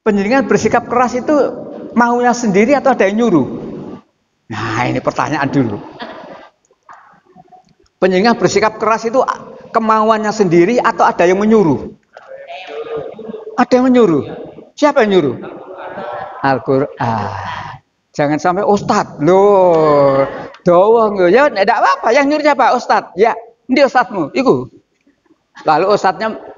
Penjenengan bersikap keras itu maunya sendiri atau ada yang nyuruh? Nah, ini pertanyaan dulu. Penjenengan bersikap keras itu kemauannya sendiri atau ada yang menyuruh? Ada yang menyuruh. Siapa yang nyuruh? Al-Qur'an. Jangan sampai ustadz. Loh, doang ya, enggak apa-apa. Yang nyuruh siapa? Ustadz. Ya, ini ustadzmu. Iku. Lalu ustadznya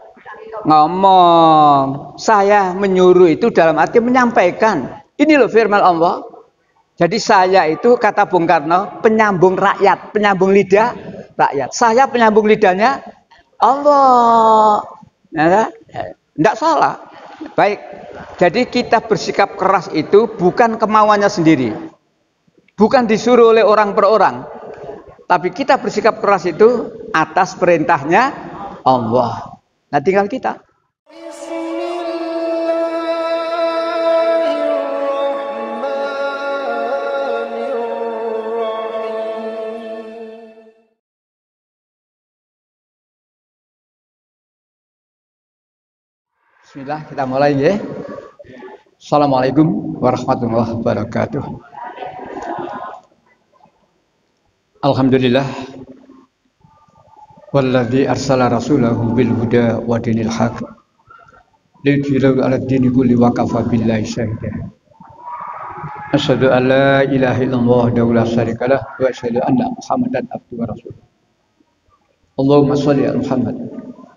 ngomong, saya menyuruh itu dalam arti menyampaikan. Ini loh firman Allah. Jadi saya itu kata Bung Karno penyambung rakyat, penyambung lidah rakyat. Saya penyambung lidahnya Allah. Ya, tidak salah. Baik. Jadi kita bersikap keras itu bukan kemauannya sendiri. Bukan disuruh oleh orang per orang. Tapi kita bersikap keras itu atas perintahnya Allah. Nah, tinggal kita. Bismillah, kita mulai ya. Assalamualaikum warahmatullahi wabarakatuh. Alhamdulillah. Walladzi arsala rasulahu bil huda wa dinil haq liyudhhirahu 'ala ad-dini kulli wa kafa billahi shahida. Asyhadu an la ilaha illallah wahdahu la syarikalah wa asyhadu anna Muhammadan abduhu wa rasuluh. Allahumma shalli ala Muhammad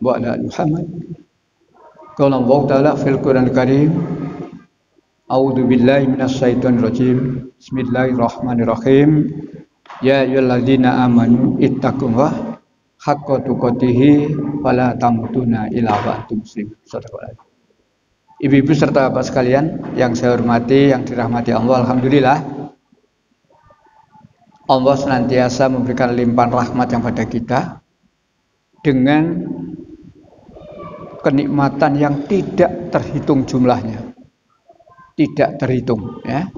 wa ala ali Muhammad. Qala Allah Ta'ala fil Qur'anil Karim. A'udzu billahi minasy syaithanir rajim. Bismillahirrahmanirrahim. Ya ayyuhalladzina amanu ittaqullaha haqqa tuqatih wa la tamutunna illa wa antum muslimun. Ibu-ibu serta bapak sekalian yang saya hormati, yang dirahmati Allah, alhamdulillah Allah senantiasa memberikan limpahan rahmat yang pada kita dengan kenikmatan yang tidak terhitung jumlahnya, tidak terhitung ya.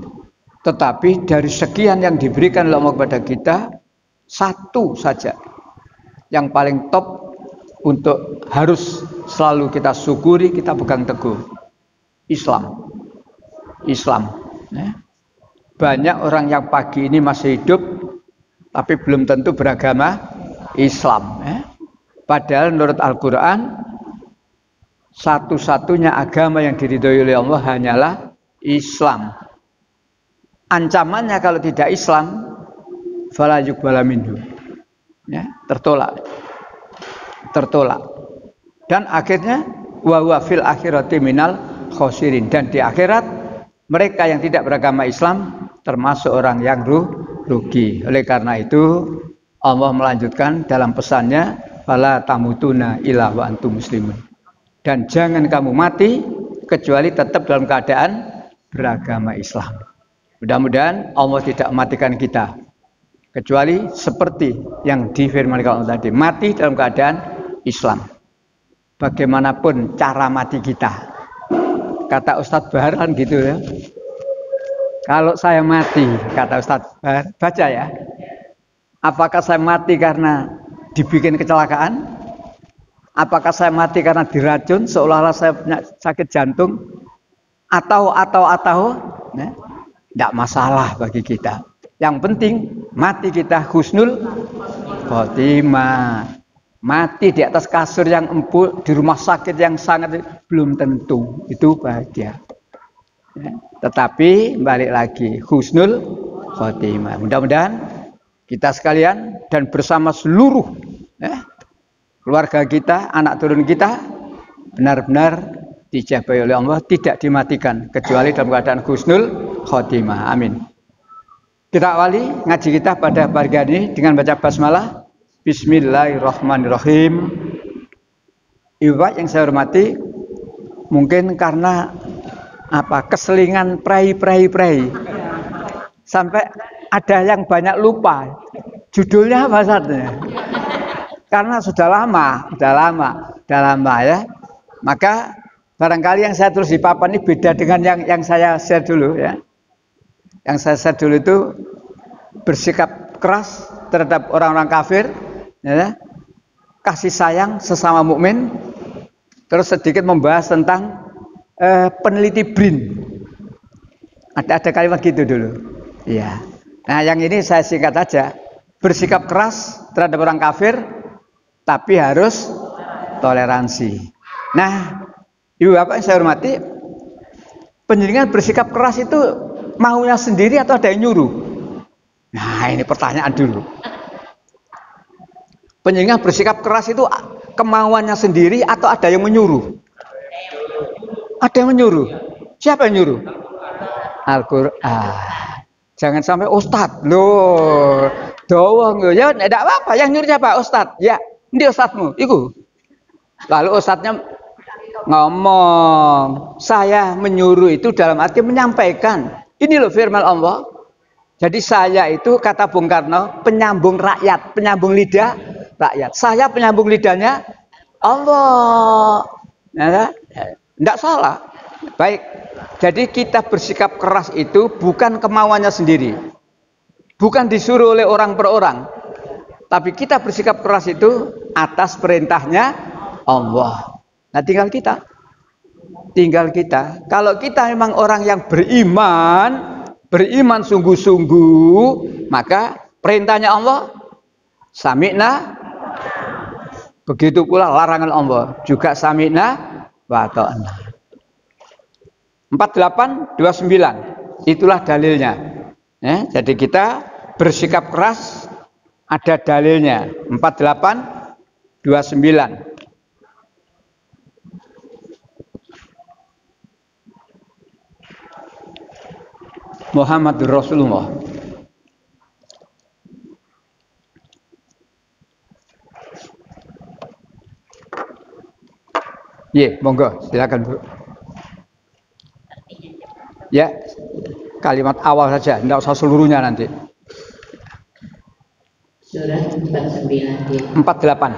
Tetapi dari sekian yang diberikan oleh Allah kepada kita, satu saja yang paling top untuk harus selalu kita syukuri, kita pegang teguh. Islam ya. Banyak orang yang pagi ini masih hidup tapi belum tentu beragama Islam ya. Padahal menurut Al-Quran satu-satunya agama yang diridhoi oleh Allah hanyalah Islam. Ancamannya kalau tidak Islam, fala yuqbala minhu. Ya, tertolak. Dan akhirnya wa huwa fil akhirati minal khosirin, dan di akhirat mereka yang tidak beragama Islam termasuk orang yang rugi. Oleh karena itu Allah melanjutkan dalam pesannya fala tamutuna illa wa antum muslimun. Dan jangan kamu mati kecuali tetap dalam keadaan beragama Islam. Mudah-mudahan Allah tidak mematikan kita kecuali seperti yang difirmankan Allah tadi, mati dalam keadaan Islam. Bagaimanapun cara mati kita, kata Ustadz Bahar kan gitu ya. Kalau saya mati, kata Ustadz Bahar, baca ya, apakah saya mati karena dibikin kecelakaan? Apakah saya mati karena diracun seolah-olah saya punya sakit jantung? Atau ya, tidak masalah bagi kita. Yang penting mati kita husnul khotimah. Mati di atas kasur yang empuk, di rumah sakit yang sangat belum tentu itu bahagia. Ya, tetapi balik lagi husnul khotimah. Mudah-mudahan kita sekalian dan bersama seluruh keluarga kita, anak turun kita benar-benar dijabai oleh Allah, tidak dimatikan kecuali dalam keadaan husnul khotimah. Amin. Kita awali ngaji kita pada pagi ini dengan baca basmalah. Bismillahirrahmanirrahim. Ibu yang saya hormati, mungkin karena keselingan prai sampai ada yang banyak lupa judulnya apa saja. Karena sudah lama ya. Maka barangkali yang saya tulis di papan ini beda dengan yang saya share dulu ya. Yang saya share dulu itu bersikap keras terhadap orang-orang kafir, ya. Kasih sayang sesama mukmin. Terus sedikit membahas tentang peneliti BRIN. Ada kalimat gitu dulu. Iya. Nah, yang ini saya singkat aja. Bersikap keras terhadap orang kafir, tapi harus toleransi. Nah, Ibu Bapak yang saya hormati, penjaringan bersikap keras itu maunya sendiri atau ada yang nyuruh? Nah, ini pertanyaan dulu. Penjaringan bersikap keras itu kemauannya sendiri atau ada yang menyuruh? Ada yang menyuruh. Siapa yang nyuruh? Al-Quran. Jangan sampai ustadz loh. Doang ya, tidak apa-apa. Yang nyuruh siapa? Ustadz. Ya, ini ustadzmu. Iku. Lalu ustadznya ngomong, saya menyuruh itu dalam arti menyampaikan. Ini loh firman Allah. Jadi saya itu kata Bung Karno penyambung rakyat, penyambung lidah rakyat. Saya penyambung lidahnya Allah. Ya, tidak salah. Baik. Jadi kita bersikap keras itu bukan kemauannya sendiri. Bukan disuruh oleh orang per orang. Tapi kita bersikap keras itu atas perintahnya Allah. Nah, tinggal kita. Tinggal kita. Kalau kita memang orang yang beriman sungguh-sungguh, maka perintahnya Allah sami'na. Begitu pula larangan Allah juga sami'na wa ta'na. 4829 itulah dalilnya. Ya, jadi kita bersikap keras ada dalilnya. 4829. Muhammadur Rasulullah. Monggo, silakan Bu. Ya, kalimat awal saja, tidak usah seluruhnya nanti. Surat 49. 48.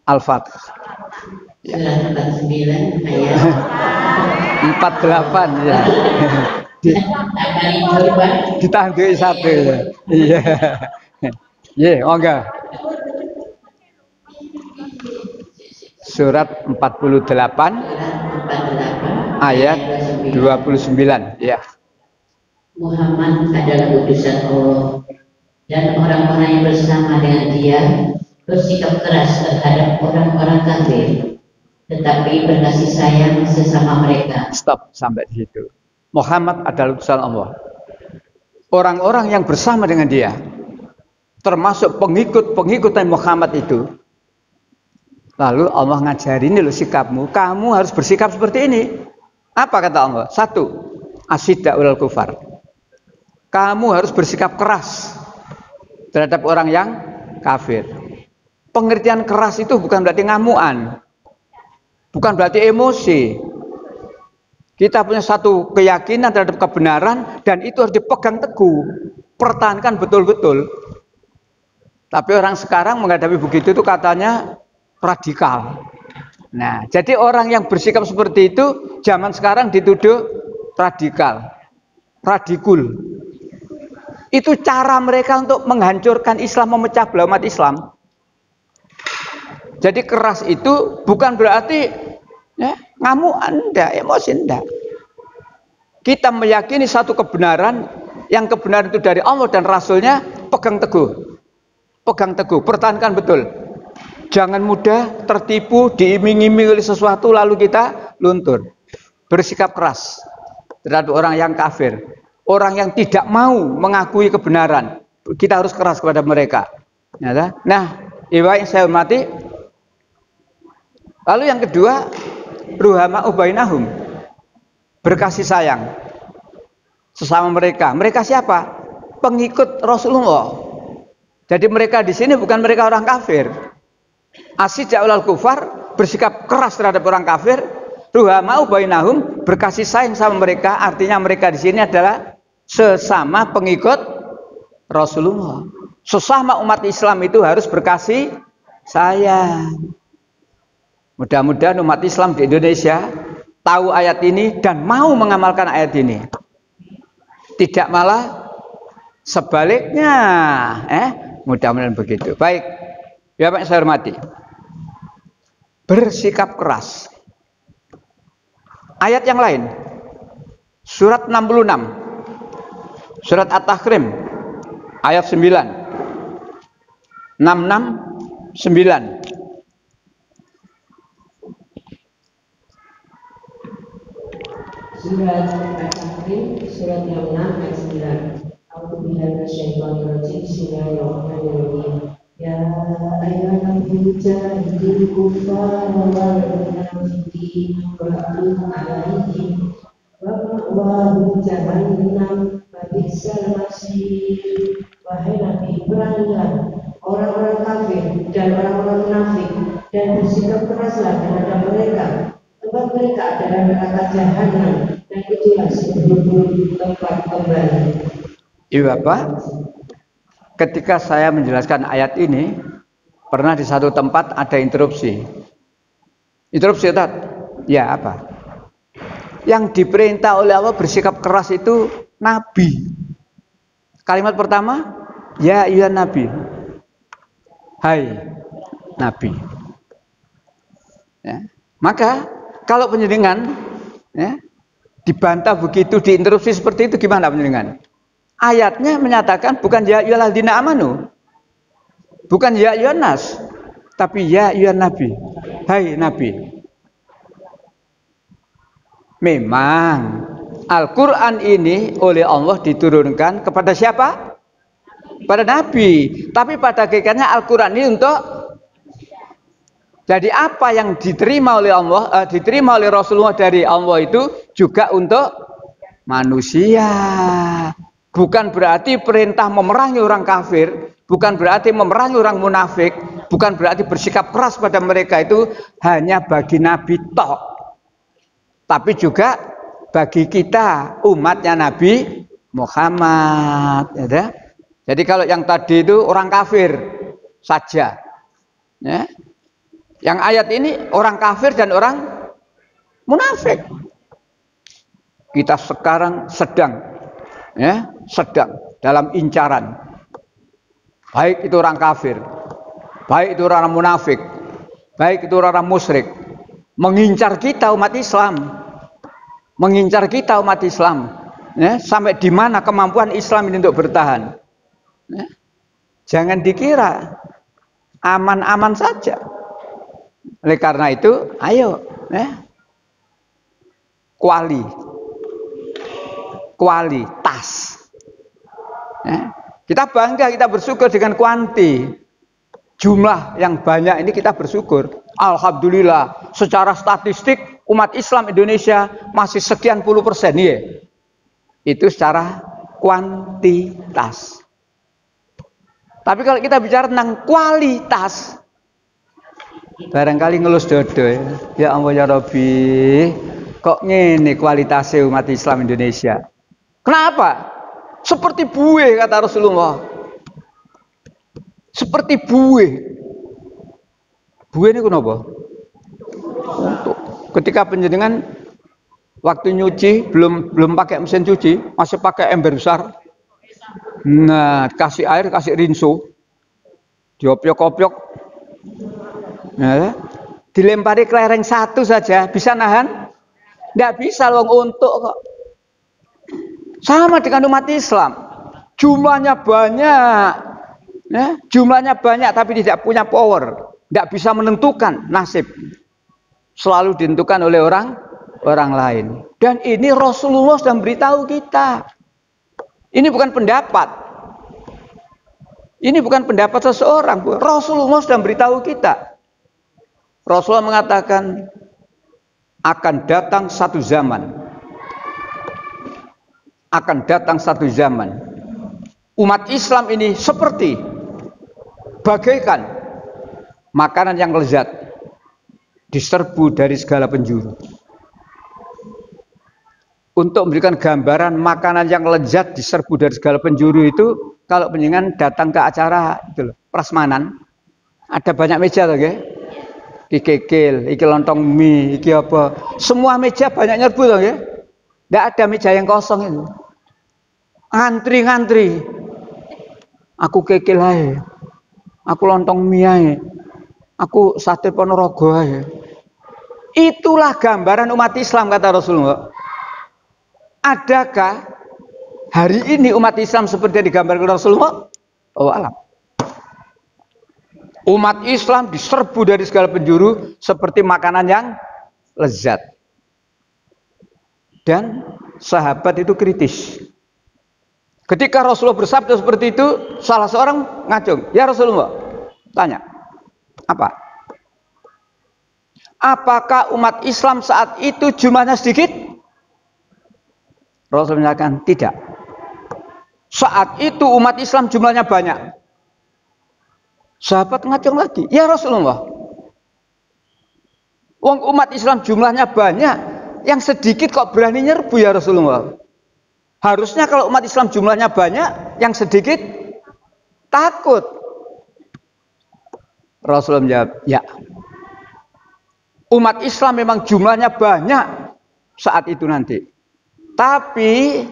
Al-Fatihah. Surat 49 ayat 48 ya. Ditahan duit satu ya. Iya. Monggo. Surat 48 ayat 29 ya. Muhammad adalah utusan Allah dan orang-orang yang bersama dengan dia bersikap keras terhadap orang-orang kafir, tetapi berkasih sayang sesama mereka. Stop sampai di situ. Muhammad adalah utusan Allah. Orang-orang yang bersama dengan dia, termasuk pengikut Muhammad itu. Lalu Allah ngajari, ini loh sikapmu, kamu harus bersikap seperti ini. Apa kata Allah? 1. Asyidda ulal kufar. Kamu harus bersikap keras terhadap orang yang kafir. Pengertian keras itu bukan berarti ngamuan, bukan berarti emosi. Kita punya satu keyakinan terhadap kebenaran dan itu harus dipegang teguh, pertahankan betul-betul. Tapi orang sekarang menghadapi begitu itu katanya radikal. Nah, jadi orang yang bersikap seperti itu zaman sekarang dituduh radikal, radikul. Itu cara mereka untuk menghancurkan Islam, memecah belah umat Islam. Jadi keras itu bukan berarti ngamuan, enggak, emosi enggak. Kita meyakini satu kebenaran, yang kebenaran itu dari Allah dan Rasulnya, pegang teguh. Pegang teguh, pertahankan betul. Jangan mudah tertipu, diiming-iming oleh sesuatu lalu kita luntur. Bersikap keras terhadap orang yang kafir, orang yang tidak mau mengakui kebenaran. Kita harus keras kepada mereka. Nah, Ibu yang saya hormati, lalu yang kedua, ruhama ubainahum, berkasih sayang sesama mereka. Mereka siapa? Pengikut Rasulullah. Jadi mereka di sini bukan mereka orang kafir. Asyidda ulal kufar, bersikap keras terhadap orang kafir. Ruhama ubainahum, berkasih sayang sama mereka. Artinya mereka di sini adalah sesama pengikut Rasulullah. Sesama umat Islam itu harus berkasih sayang. Mudah-mudahan umat Islam di Indonesia tahu ayat ini dan mau mengamalkan ayat ini. Tidak malah sebaliknya. Mudah-mudahan begitu. Baik, Bapak yang saya hormati. Bersikap keras Ayat yang lain. Surat 66. Surat At-Tahrim ayat 9. 669. Surat At-Tahrim surat yang 6 ayat 9. A'udzubillahi minasyaitonir rajim. Bismillahirrahmanirrahim. Ya ayyuhan nabiyyu jahidil kuffara wal munafiqina waghluz 'alaihim wa ma'wahum jahannam wa bi'sal masir. Wahai Nabi, beranilah orang-orang kafir dan orang-orang munafik dan bersikap keraslah terhadap mereka. Tempat mereka adalah neraka jahanam dan itulah seburuk-buruk tempat kembali. Ibu Bapak, ketika saya menjelaskan ayat ini, pernah di satu tempat ada interupsi. Interupsi Ustaz? Ya apa? Yang diperintah oleh Allah bersikap keras itu Nabi. Kalimat pertama, ya ayyuhan Nabi. Hai Nabi. Ya. Maka kalau penjenengan ya, dibantah begitu, diinterupsi seperti itu, gimana penjenengan? Ayatnya menyatakan bukan ya ayyuhalladzina amanu, bukan ya ayyuhan nas, tapi ya ayyuhan Nabi. Hai Nabi. Memang Al-Quran ini oleh Allah diturunkan kepada siapa? Pada Nabi. Tapi pada hakikatnya Al-Quran ini untuk, jadi apa yang diterima oleh Allah, diterima oleh Rasulullah dari Allah itu juga untuk manusia. Bukan berarti perintah memerangi orang kafir, bukan berarti memerangi orang munafik, bukan berarti bersikap keras pada mereka itu hanya bagi Nabi tok. Tapi juga bagi kita umatnya Nabi Muhammad. Ya. Jadi kalau yang tadi itu orang kafir saja. Ya. Yang ayat ini orang kafir dan orang munafik. Kita sekarang sedang dalam incaran. Baik itu orang kafir, baik itu orang munafik, baik itu orang musyrik, mengincar kita umat Islam. Mengincar kita umat Islam. Ya, sampai di mana kemampuan Islam ini untuk bertahan. Ya. Jangan dikira aman-aman saja. Oleh karena itu, ayo, kualitas. Kita bangga, kita bersyukur dengan kuanti. Jumlah yang banyak ini kita bersyukur. Alhamdulillah, secara statistik umat Islam Indonesia masih sekian puluh persen, ya. Itu secara kuantitas. Tapi kalau kita bicara tentang kualitas, barangkali ngelus dodo ya. Ya Allah ya Rabbi, kok ngene kualitasnya umat Islam Indonesia. Kenapa? Seperti buih kata Rasulullah. Seperti buih. Buih ini kenapa? Untuk ketika penjenengan waktu nyuci belum pakai mesin cuci, masih pakai ember besar. Nah, kasih air, kasih rinso. Diopiok-opiok. Nah, dilempari kelereng satu saja bisa nahan? Nggak bisa loh untuk kok. Sama dengan umat Islam, jumlahnya banyak, ya, jumlahnya banyak tapi tidak punya power, nggak bisa menentukan nasib, selalu ditentukan oleh orang lain. Dan ini Rasulullah sudah beritahu kita, ini bukan pendapat, ini bukan pendapat seseorang, Rasulullah sudah beritahu kita. Rasulullah mengatakan akan datang satu zaman. Akan datang satu zaman. Umat Islam ini seperti bagaikan makanan yang lezat diserbu dari segala penjuru. Untuk memberikan gambaran makanan yang lezat diserbu dari segala penjuru itu, kalau penjenengan datang ke acara itu loh, prasmanan, ada banyak meja loh, ya. Iki kekil, iki lontong mie, iki apa. Semua meja banyak nyerbu loh, ya. Tidak ada meja yang kosong itu. Ngantri-ngantri. Aku kekil aja. Aku lontong mie aja. Aku sate Ponorogo aja. Itulah gambaran umat Islam, kata Rasulullah. Adakah hari ini umat Islam seperti yang digambarkan Rasulullah? Oh alam. Umat Islam diserbu dari segala penjuru seperti makanan yang lezat. Dan sahabat itu kritis. Ketika Rasulullah bersabda seperti itu, salah seorang ngacung, "Ya Rasulullah," tanya, "apa? Apakah umat Islam saat itu jumlahnya sedikit?" Rasul menyatakan, "Tidak. Saat itu umat Islam jumlahnya banyak." Sahabat ngacung lagi, "Ya Rasulullah, wong umat Islam jumlahnya banyak, yang sedikit kok berani nyerbu ya Rasulullah? Harusnya kalau umat Islam jumlahnya banyak, yang sedikit takut." Rasulullah menjawab, "Ya, umat Islam memang jumlahnya banyak saat itu nanti, tapi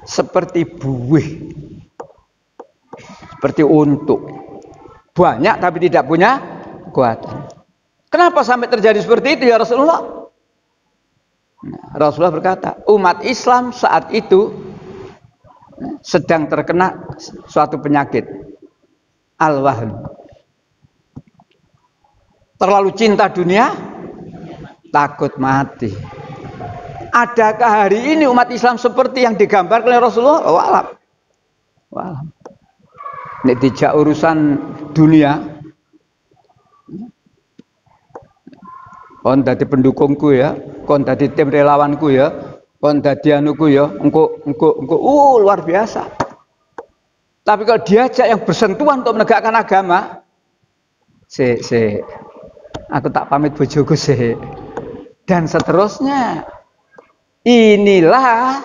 seperti buih, seperti untuk, banyak tapi tidak punya kekuatan." Kenapa sampai terjadi seperti itu ya Rasulullah? Nah, Rasulullah berkata, umat Islam saat itu sedang terkena suatu penyakit, al-wahn. Terlalu cinta dunia, takut mati. Adakah hari ini umat Islam seperti yang digambarkan oleh Rasulullah? Walam. Walam. Ini tidak urusan dunia. Kon dadi pendukungku ya, kon dadi tim relawanku ya, kon dadi anuku ya, engko luar biasa. Tapi kalau diajak yang bersentuhan untuk menegakkan agama, aku tak pamit bojoku sih. Dan seterusnya. Inilah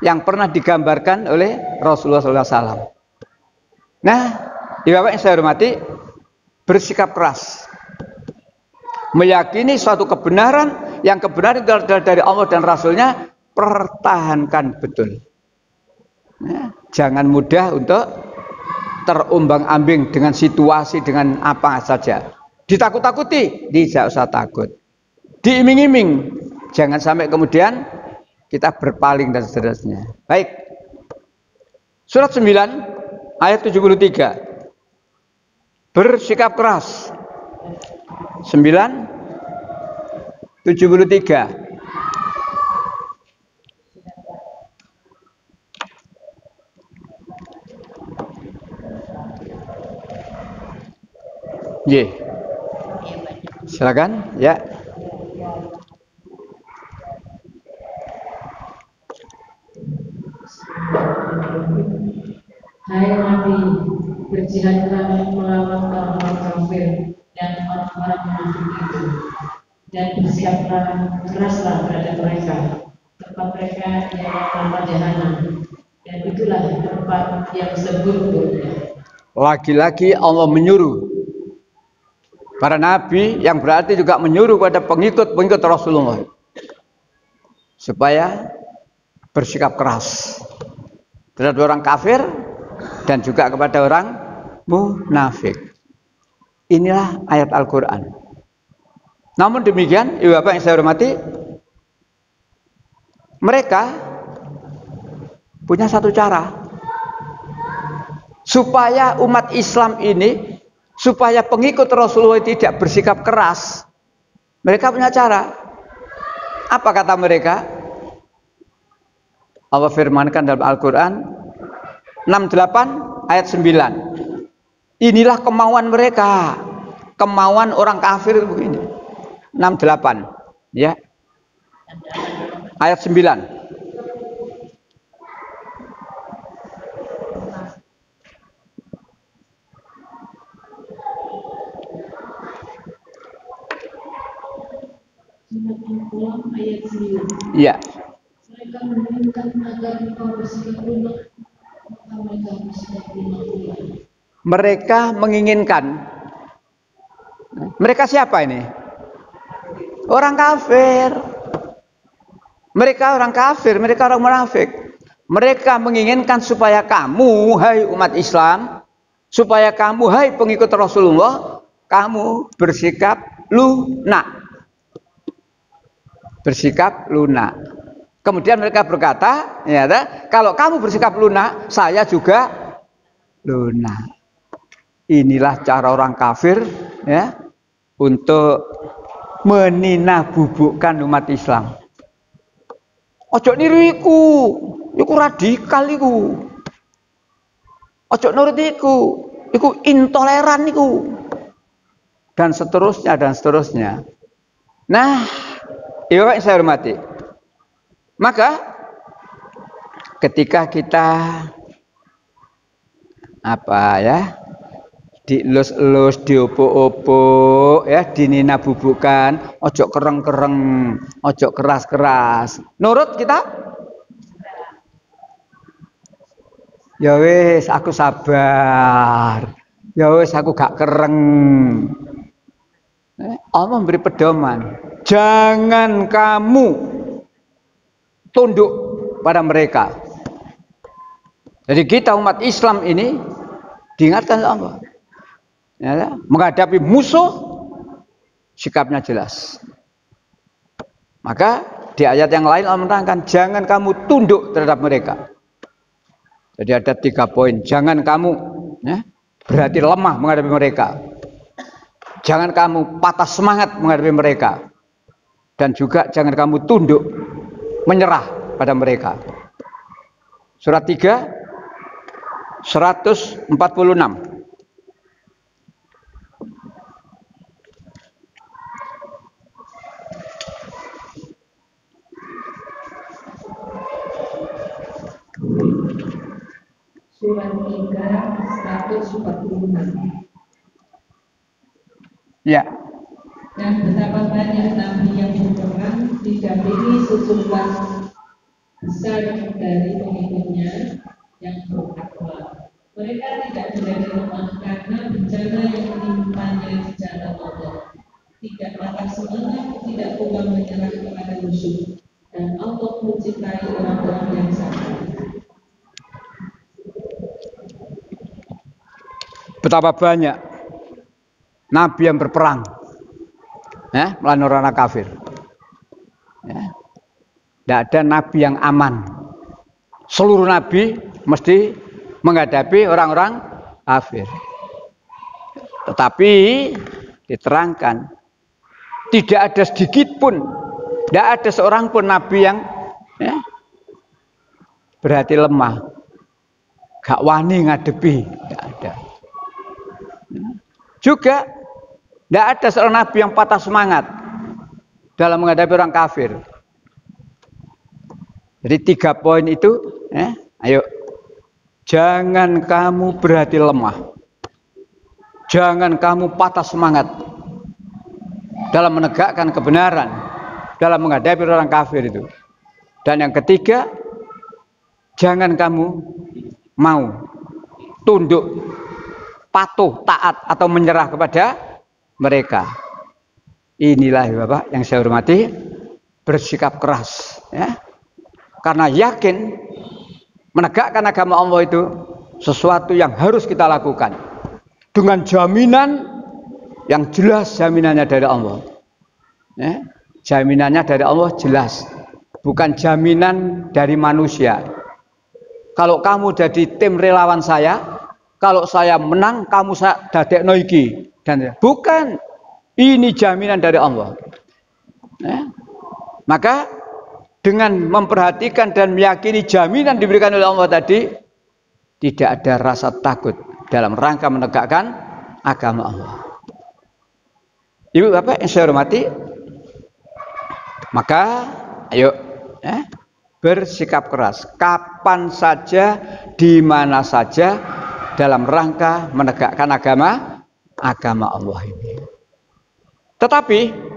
yang pernah digambarkan oleh Rasulullah SAW. Nah, Bapak yang saya hormati, bersikap keras, meyakini suatu kebenaran, yang kebenaran dari Allah dan Rasulnya, pertahankan betul. Nah, jangan mudah untuk terombang-ambing dengan situasi, dengan apa saja. Ditakut-takuti, tidak usah takut. Diiming-iming, jangan sampai kemudian kita berpaling dan seterusnya. Baik. Surat 9 ayat 73. Bersikap keras. 9:73. Silakan, ya. Hai Nabi, berjihadlah melawan orang-orang kafir dan orang-orang munafik itu, dan bersiaplah keraslah terhadap mereka. Tempat mereka ialah neraka jahanam, dan itulah tempat yang seburuk-buruknya. Lagi-lagi Allah menyuruh para nabi, yang berarti juga menyuruh pada pengikut-pengikut Rasulullah supaya bersikap keras terhadap orang kafir dan juga kepada orang munafik. Inilah ayat Al-Quran. Namun demikian, Ibu Bapak yang saya hormati, mereka punya satu cara supaya umat Islam ini, supaya pengikut Rasulullah tidak bersikap keras. Mereka punya cara. Apa kata mereka? Allah firmankan dalam Al-Quran 68 ayat 9. Inilah kemauan mereka. Kemauan orang kafir itu begini. 68 ya. Ayat 9. Ayat 9. Ya. Mereka menginginkan agar engkau bersikap lunak, maka mereka bersikap lunak pula. Mereka menginginkan. Mereka siapa ini? Orang kafir. Mereka orang kafir, mereka orang munafik. Mereka menginginkan supaya kamu, hai umat Islam, supaya kamu, hai pengikut Rasulullah, kamu bersikap lunak. bersikap lunak. Kemudian mereka berkata, ya, kalau kamu bersikap lunak, saya juga lunak. Inilah cara orang kafir, ya, untuk meninabubukkan umat Islam. Ojo niru iku radikal iku. Ojo nurut iku intoleran iku. Dan seterusnya dan seterusnya. Nah, Ibu Bapak yang saya hormati. Maka ketika kita dielus-elus, diopo-opo, ya, dininabubukan, ojo kereng-kereng, ojo keras-keras. Nurut kita? Ya wis, aku sabar. Ya wis, aku gak kereng. Allah memberi pedoman. Jangan kamu tunduk pada mereka. Jadi kita umat Islam ini diingatkan oleh Allah. Ya, menghadapi musuh sikapnya jelas. Maka di ayat yang lain Allah menerangkan jangan kamu tunduk terhadap mereka. Jadi ada 3 poin. Jangan kamu, ya, berarti lemah menghadapi mereka. Jangan kamu patah semangat menghadapi mereka. Dan juga jangan kamu tunduk, menyerah pada mereka. Surat 3, 146. Surat 3, 146. Ya. Dan betapa banyak nabi yang berperang didampingi sejumlah besar dari pengikutnya yang bertakwa. Mereka tidak menjadi lemah karena bencana yang menimpanya di jalan Allah. Tidak patah semangat, tidak pula menyerah kepada musuh. Dan Allah mencintai orang-orang yang sabar. Betapa banyak nabi yang berperang, ya, melawan orang kafir. Ya. Tidak ada nabi yang aman. Seluruh nabi mesti menghadapi orang-orang kafir. Tetapi diterangkan tidak ada sedikit pun, tidak ada seorang pun nabi yang, ya, berhati lemah, gak wani ngadepi, tidak ada. Juga tidak ada seorang nabi yang patah semangat dalam menghadapi orang kafir. Jadi 3 poin itu, ayo, jangan kamu berhati lemah, jangan kamu patah semangat dalam menegakkan kebenaran, dalam menghadapi orang kafir itu. Dan yang ketiga, jangan kamu mau tunduk, patuh, taat atau menyerah kepada mereka. Inilah Bapak yang saya hormati, bersikap keras, ya. Karena yakin menegakkan agama Allah itu sesuatu yang harus kita lakukan dengan jaminan yang jelas, jaminannya dari Allah. Ya, jaminannya dari Allah jelas, bukan jaminan dari manusia. Kalau kamu jadi tim relawan saya, kalau saya menang, kamu saya dadekno iki, dan bukan, ini jaminan dari Allah. Ya. Maka dengan memperhatikan dan meyakini jaminan diberikan oleh Allah tadi, tidak ada rasa takut dalam rangka menegakkan agama Allah. Ibu Bapak yang saya hormati, maka ayo, bersikap keras kapan saja, di mana saja dalam rangka menegakkan agama Allah ini. Tetapi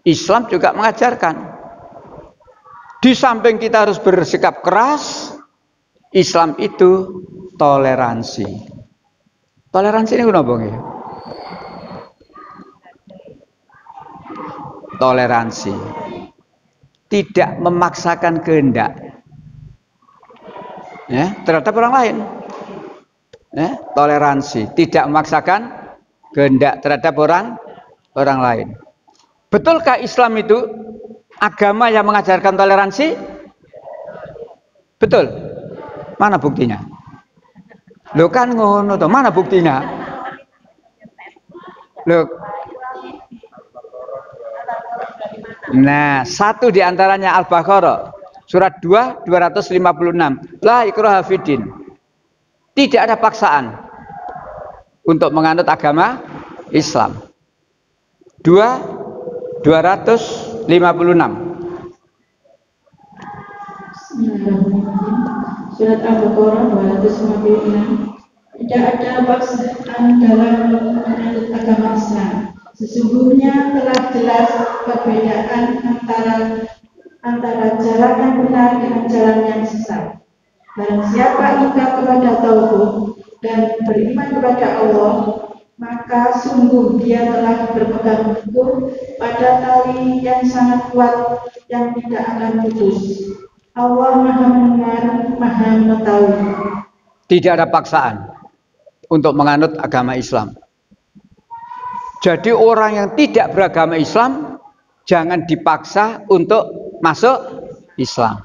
Islam juga mengajarkan, di samping kita harus bersikap keras, Islam itu toleransi. Toleransi ini kenapa nggih? Toleransi, tidak memaksakan kehendak, ya, terhadap orang lain. Ya, toleransi, tidak memaksakan kehendak terhadap orang lain. Betulkah Islam itu agama yang mengajarkan toleransi? Betul. Mana buktinya? Loh kan ngono toh, mana buktinya? Loh. Nah, satu di antaranya Al-Baqarah surat 2 256. La ikraha fiddin. Tidak ada paksaan untuk menganut agama Islam. 2 256. Surat Al-Baqarah 256. Tidak ada paksaan dalam menganut agama Islam. Sesungguhnya telah jelas perbedaan antara jalan yang benar dengan jalan yang sesat. Barang siapa ingkar kepada tauhid dan beriman kepada Allah, maka sungguh dia telah berpegang teguh pada tali yang sangat kuat yang tidak akan putus. Allah Maha Mendengar, Maha Mengetahui. Tidak ada paksaan untuk menganut agama Islam. Jadi orang yang tidak beragama Islam jangan dipaksa untuk masuk Islam.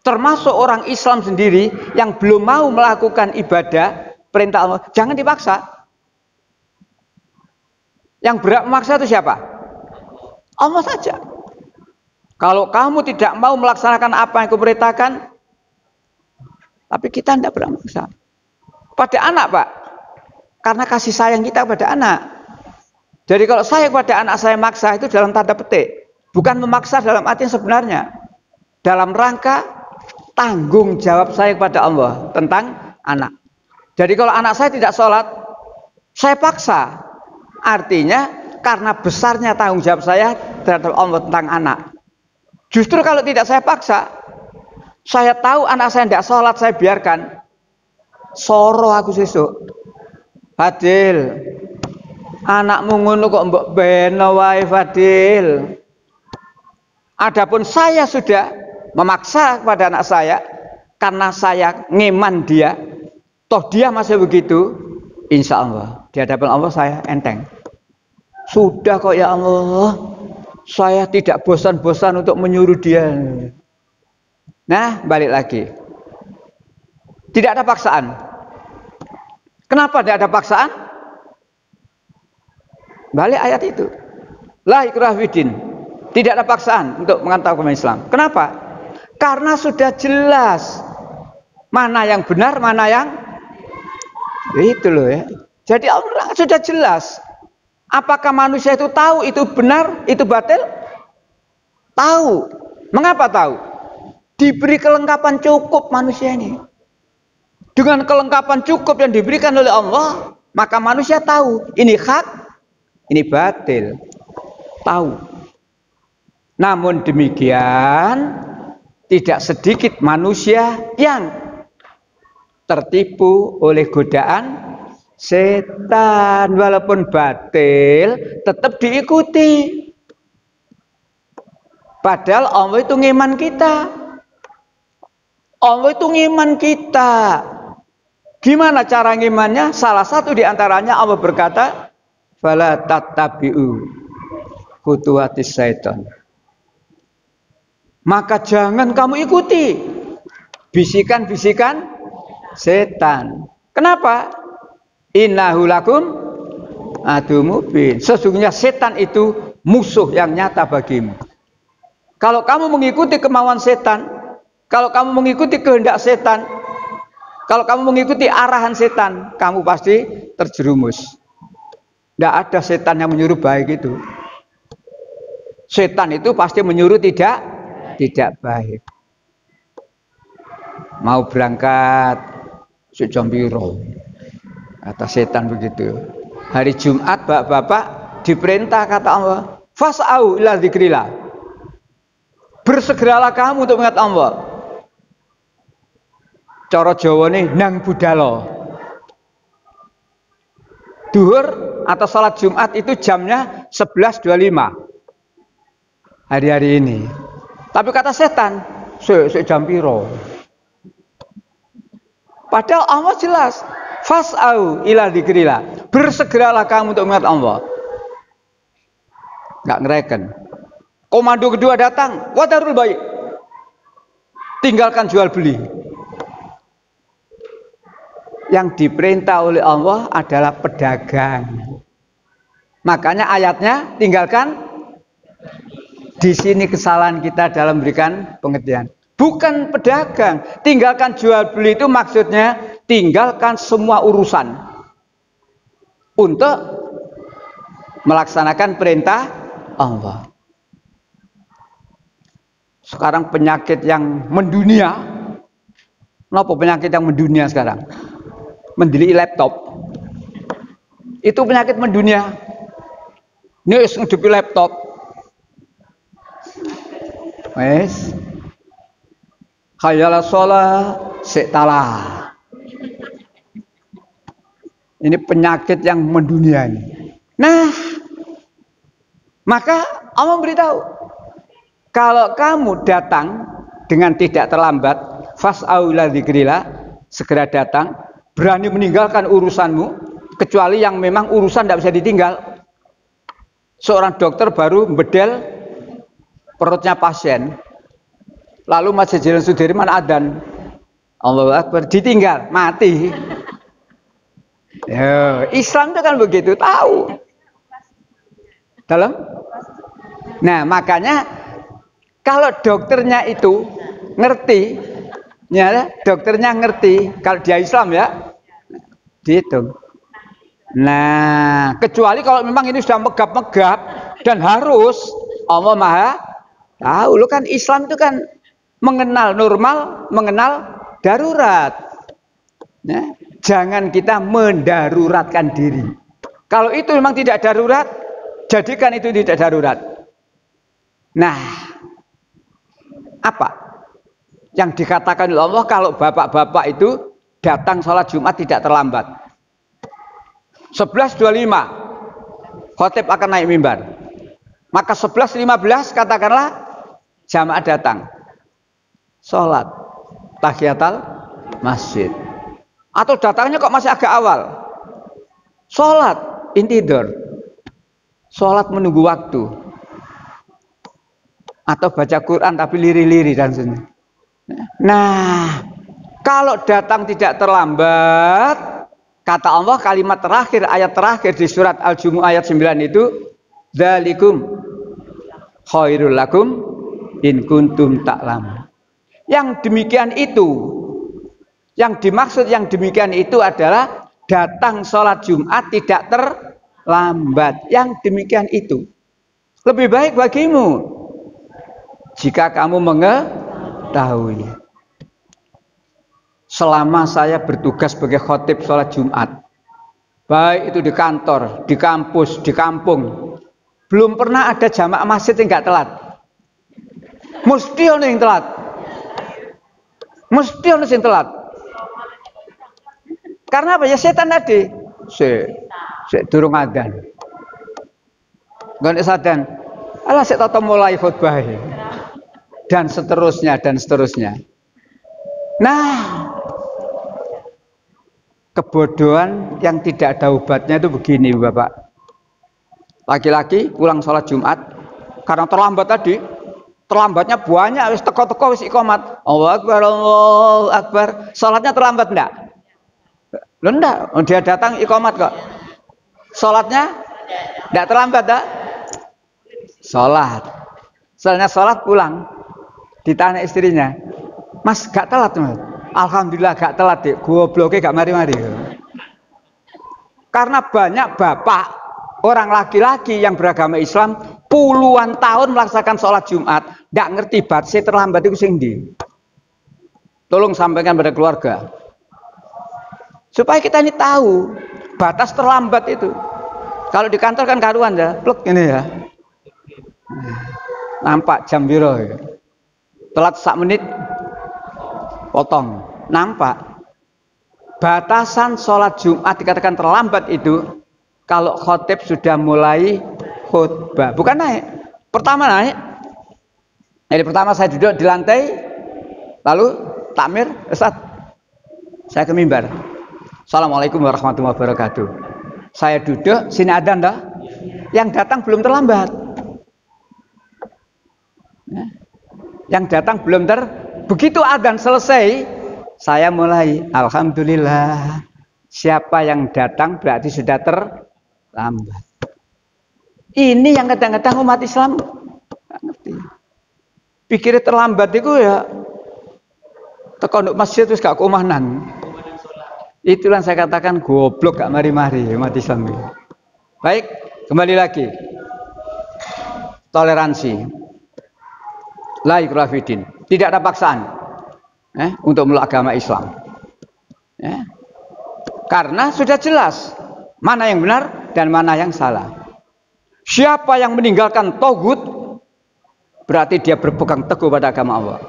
Termasuk orang Islam sendiri yang belum mau melakukan ibadah perintah Allah, jangan dipaksa. Yang berhak memaksa itu siapa? Allah saja. Kalau kamu tidak mau melaksanakan apa yang kuperintahkan, tapi kita tidak berhak memaksa. Pada anak, Pak, karena kasih sayang kita pada anak. Jadi kalau saya kepada anak saya maksa, itu dalam tanda petik, bukan memaksa dalam arti yang sebenarnya, dalam rangka tanggung jawab saya kepada Allah tentang anak. Jadi kalau anak saya tidak sholat, saya paksa, artinya karena besarnya tanggung jawab saya terhadap Allah tentang anak. Justru kalau tidak saya paksa, saya tahu anak saya tidak sholat, saya biarkan, soro aku sesuk. Fadil, anakmu ngono kok mbok beno wae Fadil. Adapun saya sudah memaksa kepada anak saya karena saya ngeman dia, toh dia masih begitu, insya Allah di hadapan Allah saya enteng. Sudah kok ya Allah, saya tidak bosan-bosan untuk menyuruh dia. Nah, balik lagi, tidak ada paksaan. Kenapa tidak ada paksaan? Balik ayat itu. La ikraha fiddin. Tidak ada paksaan untuk mengantar agama Islam. Kenapa? Karena sudah jelas mana yang benar, mana yang itu loh ya. Jadi Allah sudah jelas. Apakah manusia itu tahu itu benar, itu batil? Tahu. Mengapa tahu? Diberi kelengkapan cukup manusia ini. Dengan kelengkapan cukup yang diberikan oleh Allah, maka manusia tahu ini hak, ini batil. Tahu. Namun demikian, tidak sedikit manusia yang tertipu oleh godaan setan, walaupun batil tetap diikuti. Padahal Allah itu ngiman kita. Allah itu ngiman kita. Gimana cara ngimannya? Salah satu di antaranya Allah berkata, "Fala tattabi'u khutuwatis syaitan." Maka jangan kamu ikuti bisikan-bisikan setan. Kenapa? Innahu lakum adu mubin. Sesungguhnya setan itu musuh yang nyata bagimu. Kalau kamu mengikuti kemauan setan, kalau kamu mengikuti kehendak setan, kalau kamu mengikuti arahan setan, kamu pasti terjerumus. Tidak ada setan yang menyuruh baik itu. Setan itu pasti menyuruh tidak baik. Mau berangkat jam piro, kata setan begitu. Hari Jumat bapak-bapak diperintah kata Allah, fas'au ila dzikrillah. Bersegeralah kamu untuk mengingat Allah. Cara Jawa nih nang budalo. Duhur atau salat Jumat itu jamnya 11.25 hari-hari ini. Tapi kata setan, jam piro. Padahal Allah jelas, fas'au ila dzikrillah. Bersegeralah kamu untuk mengingat Allah. nggak ngereken. Komando kedua datang, wadarul baik, tinggalkan jual beli. Yang diperintah oleh Allah adalah pedagang. Makanya ayatnya tinggalkan. Di sini kesalahan kita dalam memberikan pengertian. Bukan pedagang. Tinggalkan jual beli itu maksudnya tinggalkan semua urusan untuk melaksanakan perintah Allah. Sekarang penyakit yang mendunia. Kenapa penyakit yang mendunia sekarang? Mendeli laptop. Itu penyakit mendunia. Ini ngedepi laptop. Wes. Khayala sholah sektalah. Ini penyakit yang mendunia ini. Nah, maka Allah beritahu, kalau kamu datang dengan tidak terlambat, fas'au ila dzikrillah, segera datang, berani meninggalkan urusanmu, kecuali yang memang urusan tidak bisa ditinggal. Seorang dokter baru bedel perutnya pasien, lalu Masjid Jalan Sudirman adzan, Allahu Akbar, ditinggal, mati. Ya, Islam itu kan begitu, tahu. Dalam? Nah, makanya kalau dokternya itu ngerti, ya, dokternya ngerti, kalau dia Islam ya, dihitung. Nah, kecuali kalau memang ini sudah megap-megap dan harus, Allah Maha tahu. Lo kan Islam itu kan mengenal normal, mengenal darurat. Ya, jangan kita mendaruratkan diri. Kalau itu memang tidak darurat, jadikan itu tidak darurat. Nah, apa yang dikatakan oleh Allah kalau bapak-bapak itu datang sholat Jumat tidak terlambat? 11.25 khotib akan naik mimbar. Maka 11.15 katakanlah jamaah datang sholat tahiyatul masjid. Atau datangnya kok masih agak awal, sholat intidor, sholat menunggu waktu, atau baca Quran tapi liri-liri dan sebagainya. Nah, kalau datang tidak terlambat, kata Allah kalimat terakhir, ayat terakhir di surat Al-Jumu'ah ayat 9 itu, dzalikum khairul lakum in kuntum ta'lamun. Yang demikian itu, yang dimaksud yang demikian itu adalah datang sholat Jumat tidak terlambat. Yang demikian itu lebih baik bagimu jika kamu mengetahui. Selama saya bertugas sebagai khotib sholat Jumat, baik itu di kantor, di kampus, di kampung, belum pernah ada jamaah masjid yang nggak telat. Mesti ada yang telat. Mesti ada yang telat. Karena apa ya, setan tadi durung adzan. Nggak sadan. Alah saya tahu mulai khutbah dan seterusnya dan seterusnya. Nah, kebodohan yang tidak ada obatnya itu begini, Bapak. Laki-laki pulang sholat Jumat karena terlambat tadi. Terlambatnya banyak, wis teko-teko wis iqamat. Allahu Akbar, Allahu Akbar. Sholatnya terlambat enggak? Loh enggak, dia datang iqamat kok. Sholatnya enggak terlambat tak? Sholat. Soalnya sholat pulang. Ditanya istrinya, Mas gak telat Mas? Alhamdulillah gak telat deh. Gobloknya gak mari-mari. Karena banyak bapak, orang laki-laki yang beragama Islam puluhan tahun melaksanakan sholat Jumat, gak ngerti batse terlambat itu sing ndi. Tolong sampaikan pada keluarga. Supaya kita ini tahu batas terlambat itu. Kalau di kantor kan karuan ya, plek ini ya. Nampak jam biro ya. Telat 1 menit potong. Nampak. Batasan sholat Jumat dikatakan terlambat itu kalau khotib sudah mulai khutbah. Bukan naik. Pertama naik. Jadi pertama saya duduk di lantai, lalu takmir, Ustaz, saya ke mimbar. Assalamualaikum warahmatullahi wabarakatuh. Saya duduk, sini adzan dah. Yang datang belum terlambat. Ya. Yang datang belum begitu adzan selesai, saya mulai alhamdulillah. Siapa yang datang berarti sudah terlambat. Ini yang kadang-kadang umat Islam nggak ngerti. Pikirnya terlambat itu ya teko nduk masjid terus gak kumanan. Itulah saya katakan goblok gak mari-mari umat Islam ini. Baik, kembali lagi. Toleransi. La ikraha fiddin. Tidak ada paksaan untuk meluk agama Islam. Karena sudah jelas mana yang benar dan mana yang salah. Siapa yang meninggalkan tauhid berarti dia berpegang teguh pada agama Allah.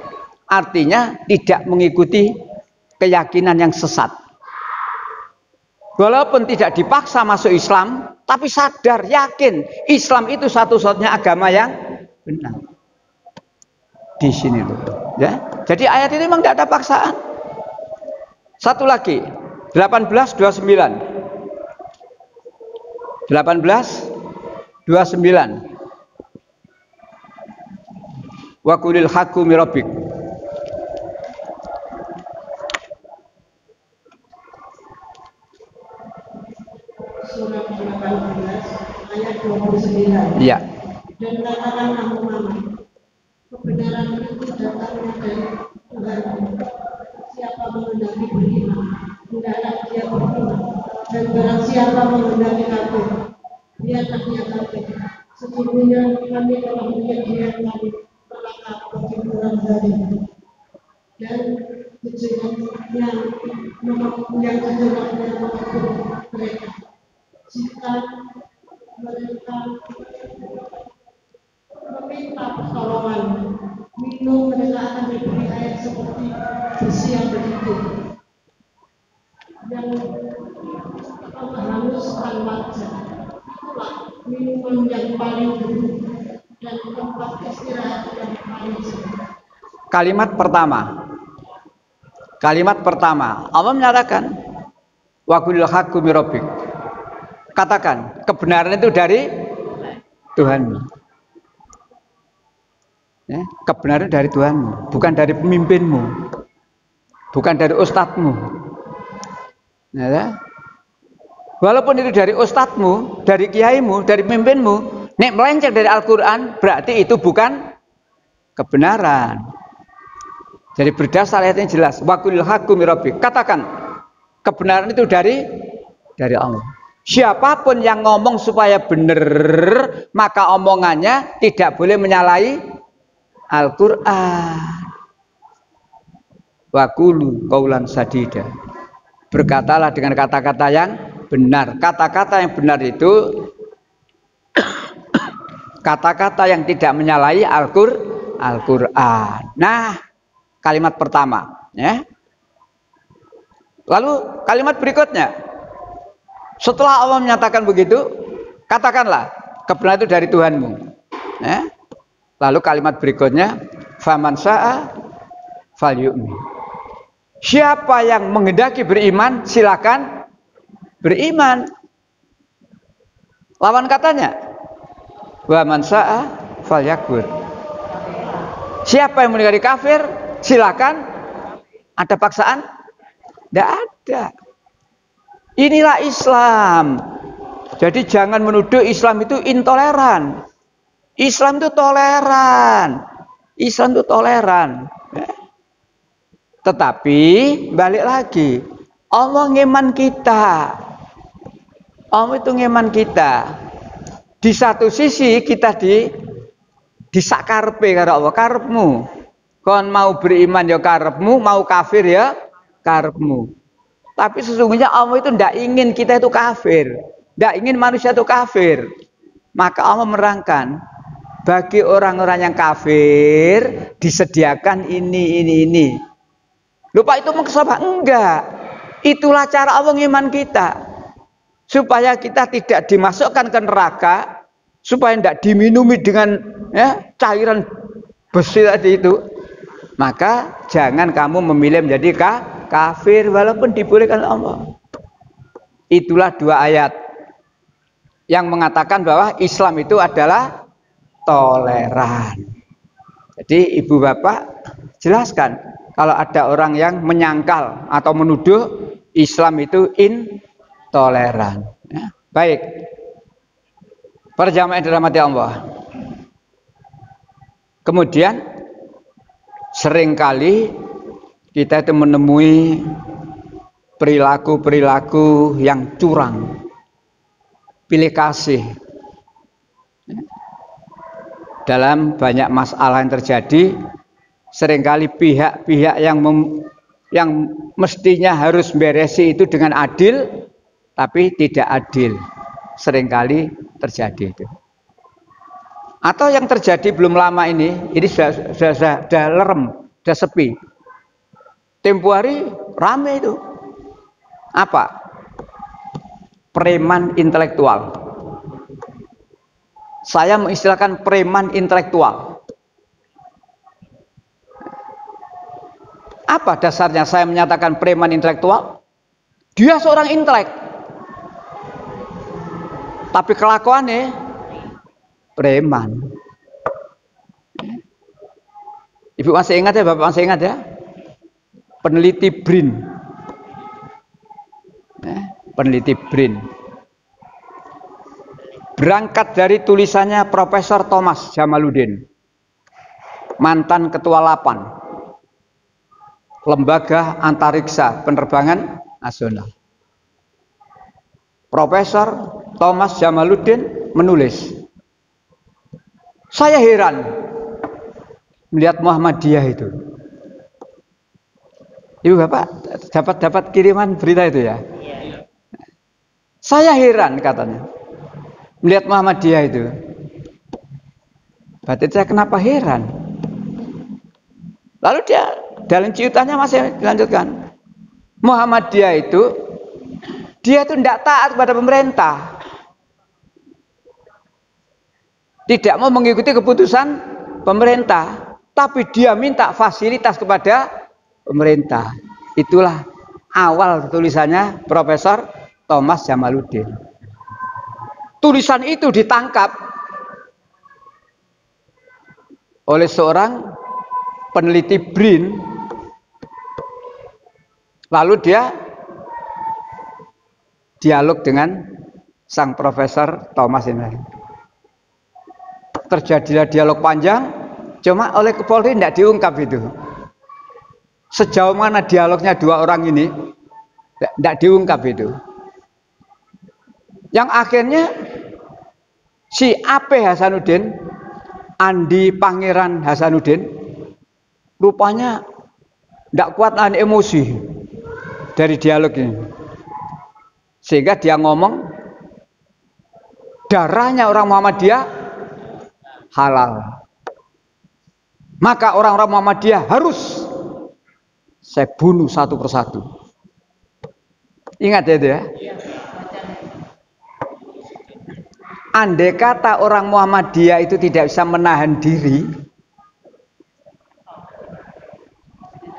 Artinya tidak mengikuti keyakinan yang sesat. Walaupun tidak dipaksa masuk Islam, tapi sadar, yakin Islam itu satu-satunya agama yang benar. Di sini loh, ya. Jadi ayat ini memang tidak ada paksaan. Satu lagi, 18:29. 18:29. Wa qulil haqqu mir rabbik. Surah 18 ayat 29. Iya. Dan katakanlah Muhammad, kebenaran itu datangnya dari Tuhan. Siapa menghendaki beriman, hendaklah dia beriman. Dan barang siapa menghendaki kafir, biarlah dia kafir. Sesungguhnya kami telah menyediakan neraka bagi orang zalim. Dan tujuannya yang sebenarnya mengatur mereka. Jika mereka meminta pertolongan, minum mereka akan diberi air seperti besi yang begitu, yang menghaluskan wajah. Itulah minuman yang paling buruk dan tempat istirahat yang paling sedih. Kalimat pertama Allah menyatakan wa qulil haqqu mir rabbik. Katakan kebenaran itu dari Tuhanmu. Ya, kebenaran dari Tuhanmu, bukan dari pemimpinmu, bukan dari ustadzmu. Ya, walaupun itu dari ustadzmu, dari kiaimu, dari pemimpinmu, nek melenceng dari Al-Quran, berarti itu bukan kebenaran. Jadi berdasar ayat ini jelas. Wa qulil haqqu mir rabbik. Katakan kebenaran itu dari Allah. Siapapun yang ngomong supaya benar, maka omongannya tidak boleh menyalahi Al-Quran. Wa qulu qaulan sadida. Berkatalah dengan kata-kata yang benar. Kata-kata yang benar itu kata-kata yang tidak menyalahi Al-Quran. Nah, kalimat pertama, ya. Lalu kalimat berikutnya, setelah Allah menyatakan begitu, katakanlah kebenaran itu dari Tuhanmu. Ya. Lalu kalimat berikutnya, faman syaa falyu'min. Siapa yang menghendaki beriman, silakan beriman. Lawan katanya, wa man syaa falyakfur. Siapa yang menghendaki kafir, silakan. Ada paksaan? Tidak ada. Inilah Islam. Jadi jangan menuduh Islam itu intoleran. Islam itu toleran. Islam itu toleran. Tetapi balik lagi, Allah ngeman kita. Allah itu ngeman kita. Di satu sisi kita disakarpe karo Allah, karepmu. Kon mau beriman ya karepmu, mau kafir ya karepmu. Tapi sesungguhnya Allah itu tidak ingin kita itu kafir, tidak ingin manusia itu kafir. Maka Allah merangkan bagi orang-orang yang kafir disediakan ini. Lupa itu maksudnya enggak. Itulah cara Allah ngiman kita, supaya kita tidak dimasukkan ke neraka, supaya tidak diminumi dengan cairan besi tadi itu. Maka jangan kamu memilih menjadi kafir walaupun dibolehkan Allah. Itulah dua ayat yang mengatakan bahwa Islam itu adalah toleran. Jadi ibu bapak jelaskan kalau ada orang yang menyangkal atau menuduh Islam itu intoleran. Ya, baik. Para jamaah yang dirahmati Allah. Kemudian seringkali kita itu menemui perilaku-perilaku yang curang, pilih kasih. Dalam banyak masalah yang terjadi, seringkali pihak-pihak yang mestinya harus beresi itu dengan adil, tapi tidak adil. Seringkali terjadi itu. Atau yang terjadi belum lama ini sudah lerem, sudah sepi. Tempo hari rame itu. Apa? Preman intelektual. Saya mengistilahkan preman intelektual. Apa dasarnya saya menyatakan preman intelektual? Dia seorang intelek. Tapi kelakuannya preman. Ibu masih ingat ya, Bapak masih ingat ya? Peneliti BRIN. Peneliti BRIN. Berangkat dari tulisannya Profesor Thomas Jamaluddin, mantan Ketua 8 Lembaga Antariksa Penerbangan Nasional. Profesor Thomas Jamaluddin menulis, saya heran melihat Muhammadiyah itu. Ibu bapak dapat kiriman berita itu ya? Saya heran katanya melihat Muhammadiyah itu. Berarti saya kenapa heran? Lalu dia dalam ciutannya masih dilanjutkan. Muhammadiyah itu dia itu tidak taat kepada pemerintah. Tidak mau mengikuti keputusan pemerintah, tapi dia minta fasilitas kepada pemerintah. Itulah awal tulisannya Profesor Thomas Jamaluddin. Tulisan itu ditangkap oleh seorang peneliti BRIN. Lalu dia dialog dengan sang Profesor Thomas ini. Terjadilah dialog panjang, cuma oleh Polri tidak diungkap itu. Sejauh mana dialognya dua orang ini, tidak diungkap itu. Yang akhirnya si AP Hasanuddin, Andi Pangeran Hasanuddin, rupanya tidak kuat nahan emosi dari dialog ini. Sehingga dia ngomong, darahnya orang Muhammadiyah halal. Maka orang-orang Muhammadiyah harus saya bunuh satu persatu. Ingat ya itu ya. Andai kata orang Muhammadiyah itu tidak bisa menahan diri,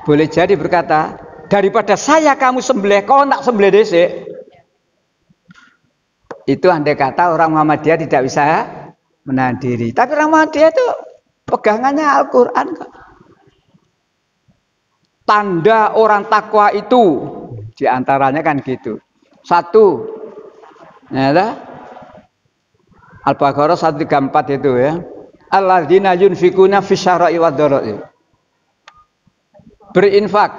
boleh jadi berkata, daripada saya kamu sembelih, kau tak sembelih desik. Itu andai kata orang Muhammadiyah tidak bisa menahan diri. Tapi orang Muhammadiyah itu pegangannya Al-Quran. Tanda orang takwa itu diantaranya kan gitu. Satu, ya, Al-Baqarah 134 itu ya. Alladzina yunfikuna fisyara'i wadh-dhara'i. Berinfak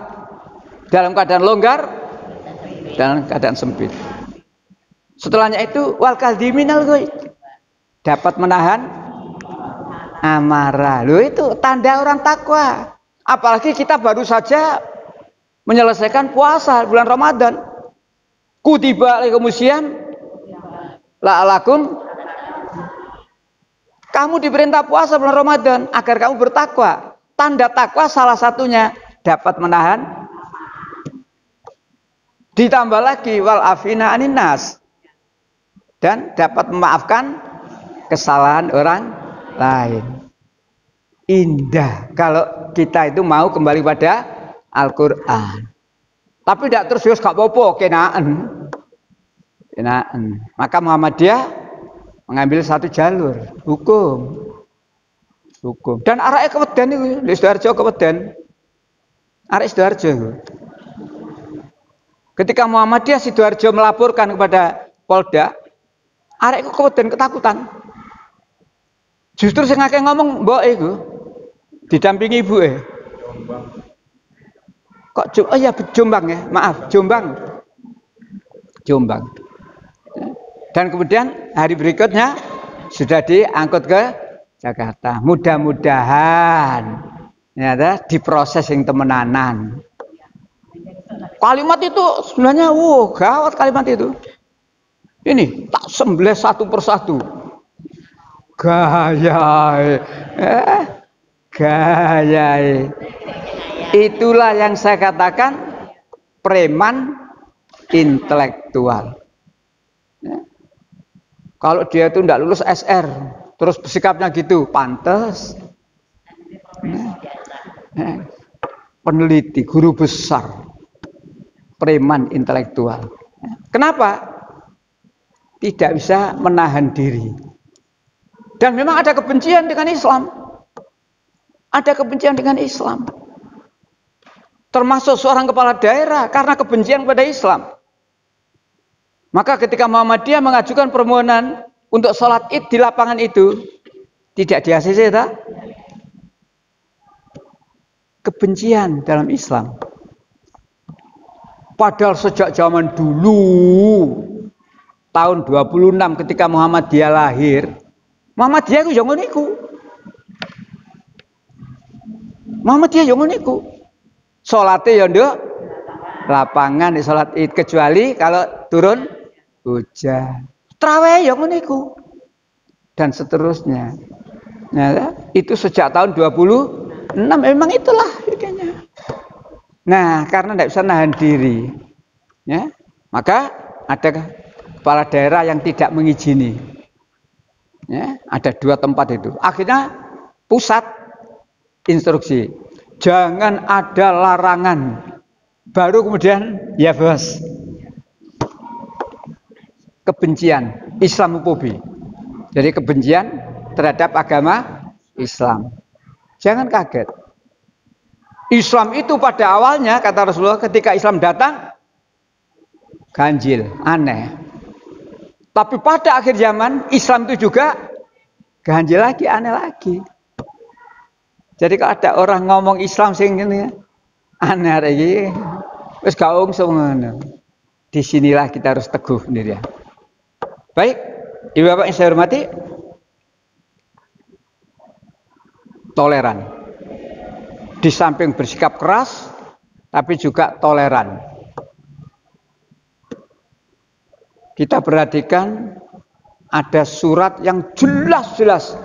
dalam keadaan longgar dan keadaan sempit. Setelahnya itu wal kadhiminal ghaidh. Dapat menahan amarah. Loh itu tanda orang takwa. Apalagi kita baru saja menyelesaikan puasa bulan Ramadan. Kutiba alaikumusiyam la'alakum. Kamu diperintah puasa bulan Ramadan agar kamu bertakwa. Tanda takwa salah satunya dapat menahan. Ditambah lagi wal afina anin nas. Dan dapat memaafkan kesalahan orang lain. Indah kalau kita itu mau kembali pada Al-Quran. Tapi tidak terus gak apa-apa kenaan. Maka Muhammadiyah mengambil satu jalur hukum. Hukum. Dan arek keweden iku, di Sidoarjo keweden. Arek Sidoarjo iku. Ketika Muhammadiyah Sidoarjo melaporkan kepada Polda, arek iku keweden ketakutan. Justru sing akeh ngomong mbok iku didampingi ibuke. Kok oh ya Jombang ya, maaf, Jombang. Dan kemudian hari berikutnya sudah diangkut ke Jakarta. Mudah-mudahan ya diproses yang temenanan. Kalimat itu sebenarnya gawat kalimat itu. Ini tak sembelih satu persatu. Gaya. Itulah yang saya katakan preman intelektual. Ya. Kalau dia itu tidak lulus SR, terus bersikapnya gitu, pantas. Peneliti, guru besar, preman intelektual. Kenapa? Tidak bisa menahan diri. Dan memang ada kebencian dengan Islam. Ada kebencian dengan Islam. Termasuk seorang kepala daerah karena kebencian kepada Islam. Maka ketika Muhammadiyah mengajukan permohonan untuk sholat id di lapangan itu, tidak di ACC, tak? Kebencian dalam Islam. Padahal sejak zaman dulu, tahun 26 ketika Muhammadiyah lahir, Muhammadiyah itu jangan iku. Muhammadiyah jangan iku. Sholatnya ya nduk lapangan di sholat id, kecuali kalau turun hujan. Traweh ya ngono iku. Dan seterusnya. Nah, itu sejak tahun 26 memang itulah kayaknya. Nah, karena tidak bisa nahan diri, ya, maka ada kepala daerah yang tidak mengizini. Ya, ada 2 tempat itu. Akhirnya pusat instruksi, jangan ada larangan. Baru kemudian ya bos, kebencian, Islamofobi. Jadi kebencian terhadap agama Islam. Jangan kaget. Islam itu pada awalnya kata Rasulullah ketika Islam datang ganjil, aneh. Tapi pada akhir zaman Islam itu juga ganjil lagi, aneh lagi. Jadi kalau ada orang ngomong Islam sing ngene aneh lagi, wis gak ngono. Disinilah kita harus teguh sendiri ya. Baik, Ibu Bapak yang saya hormati, toleran. Di samping bersikap keras, tapi juga toleran. Kita perhatikan ada surat yang jelas-jelas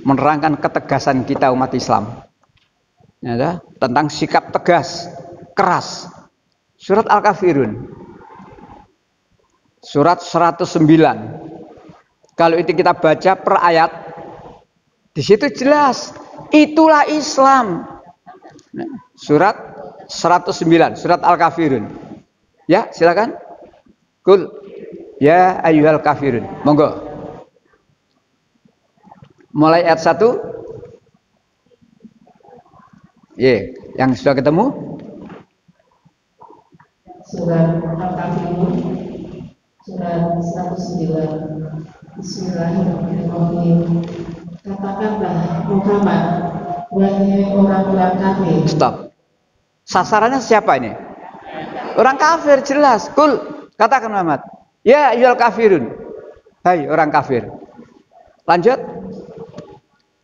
menerangkan ketegasan kita umat Islam. Ya, tentang sikap tegas, keras. Surat Al-Kafirun. Surat 109. Kalau itu kita baca per ayat, di situ jelas, itulah Islam. Surat 109, surat Al-Kafirun. Ya, silakan. Kul ya ayyuhal kafirun. Monggo. Mulai ayat 1. Yang sudah ketemu? Surat Al-Kafirun, surat 109. Bismillahirrahmanirrahim. Katakanlah Muhammad, wahai orang-orang kafir. Stop. Sasarannya siapa ini? Orang kafir jelas. Kul, katakan Muhammad, ya ayyuhal kafirun. Hai orang kafir. Lanjut.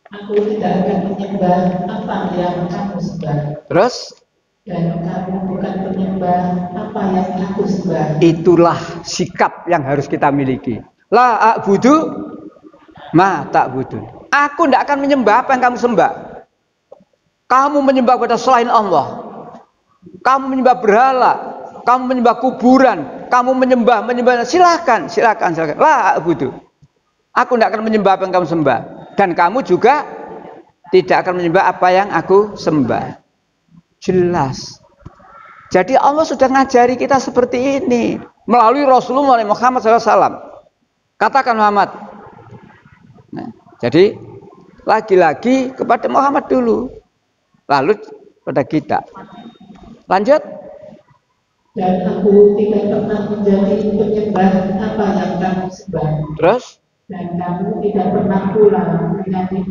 Aku tidak akan menyembah apa yang kamu sembah. Terus? Dan kamu bukan menyembah apa yang aku sembah. Itulah sikap yang harus kita miliki. La a'budu ma ta'budun. Aku tidak akan menyembah apa yang kamu sembah. Kamu menyembah pada selain Allah. Kamu menyembah berhala. Kamu menyembah kuburan. Kamu menyembah. Silakan. La a'budu. Aku tidak akan menyembah apa yang kamu sembah. Dan kamu juga tidak akan menyembah apa yang aku sembah. Jelas. Jadi Allah sudah ngajari kita seperti ini melalui Rasulullah Muhammad SAW. Katakan Muhammad, nah, Jadi lagi-lagi kepada Muhammad dulu, lalu pada kita. Lanjut. Dan aku tidak pernah menjadi penyembah apa yang kamu sembah. Terus? Dan kamu tidak pernah pula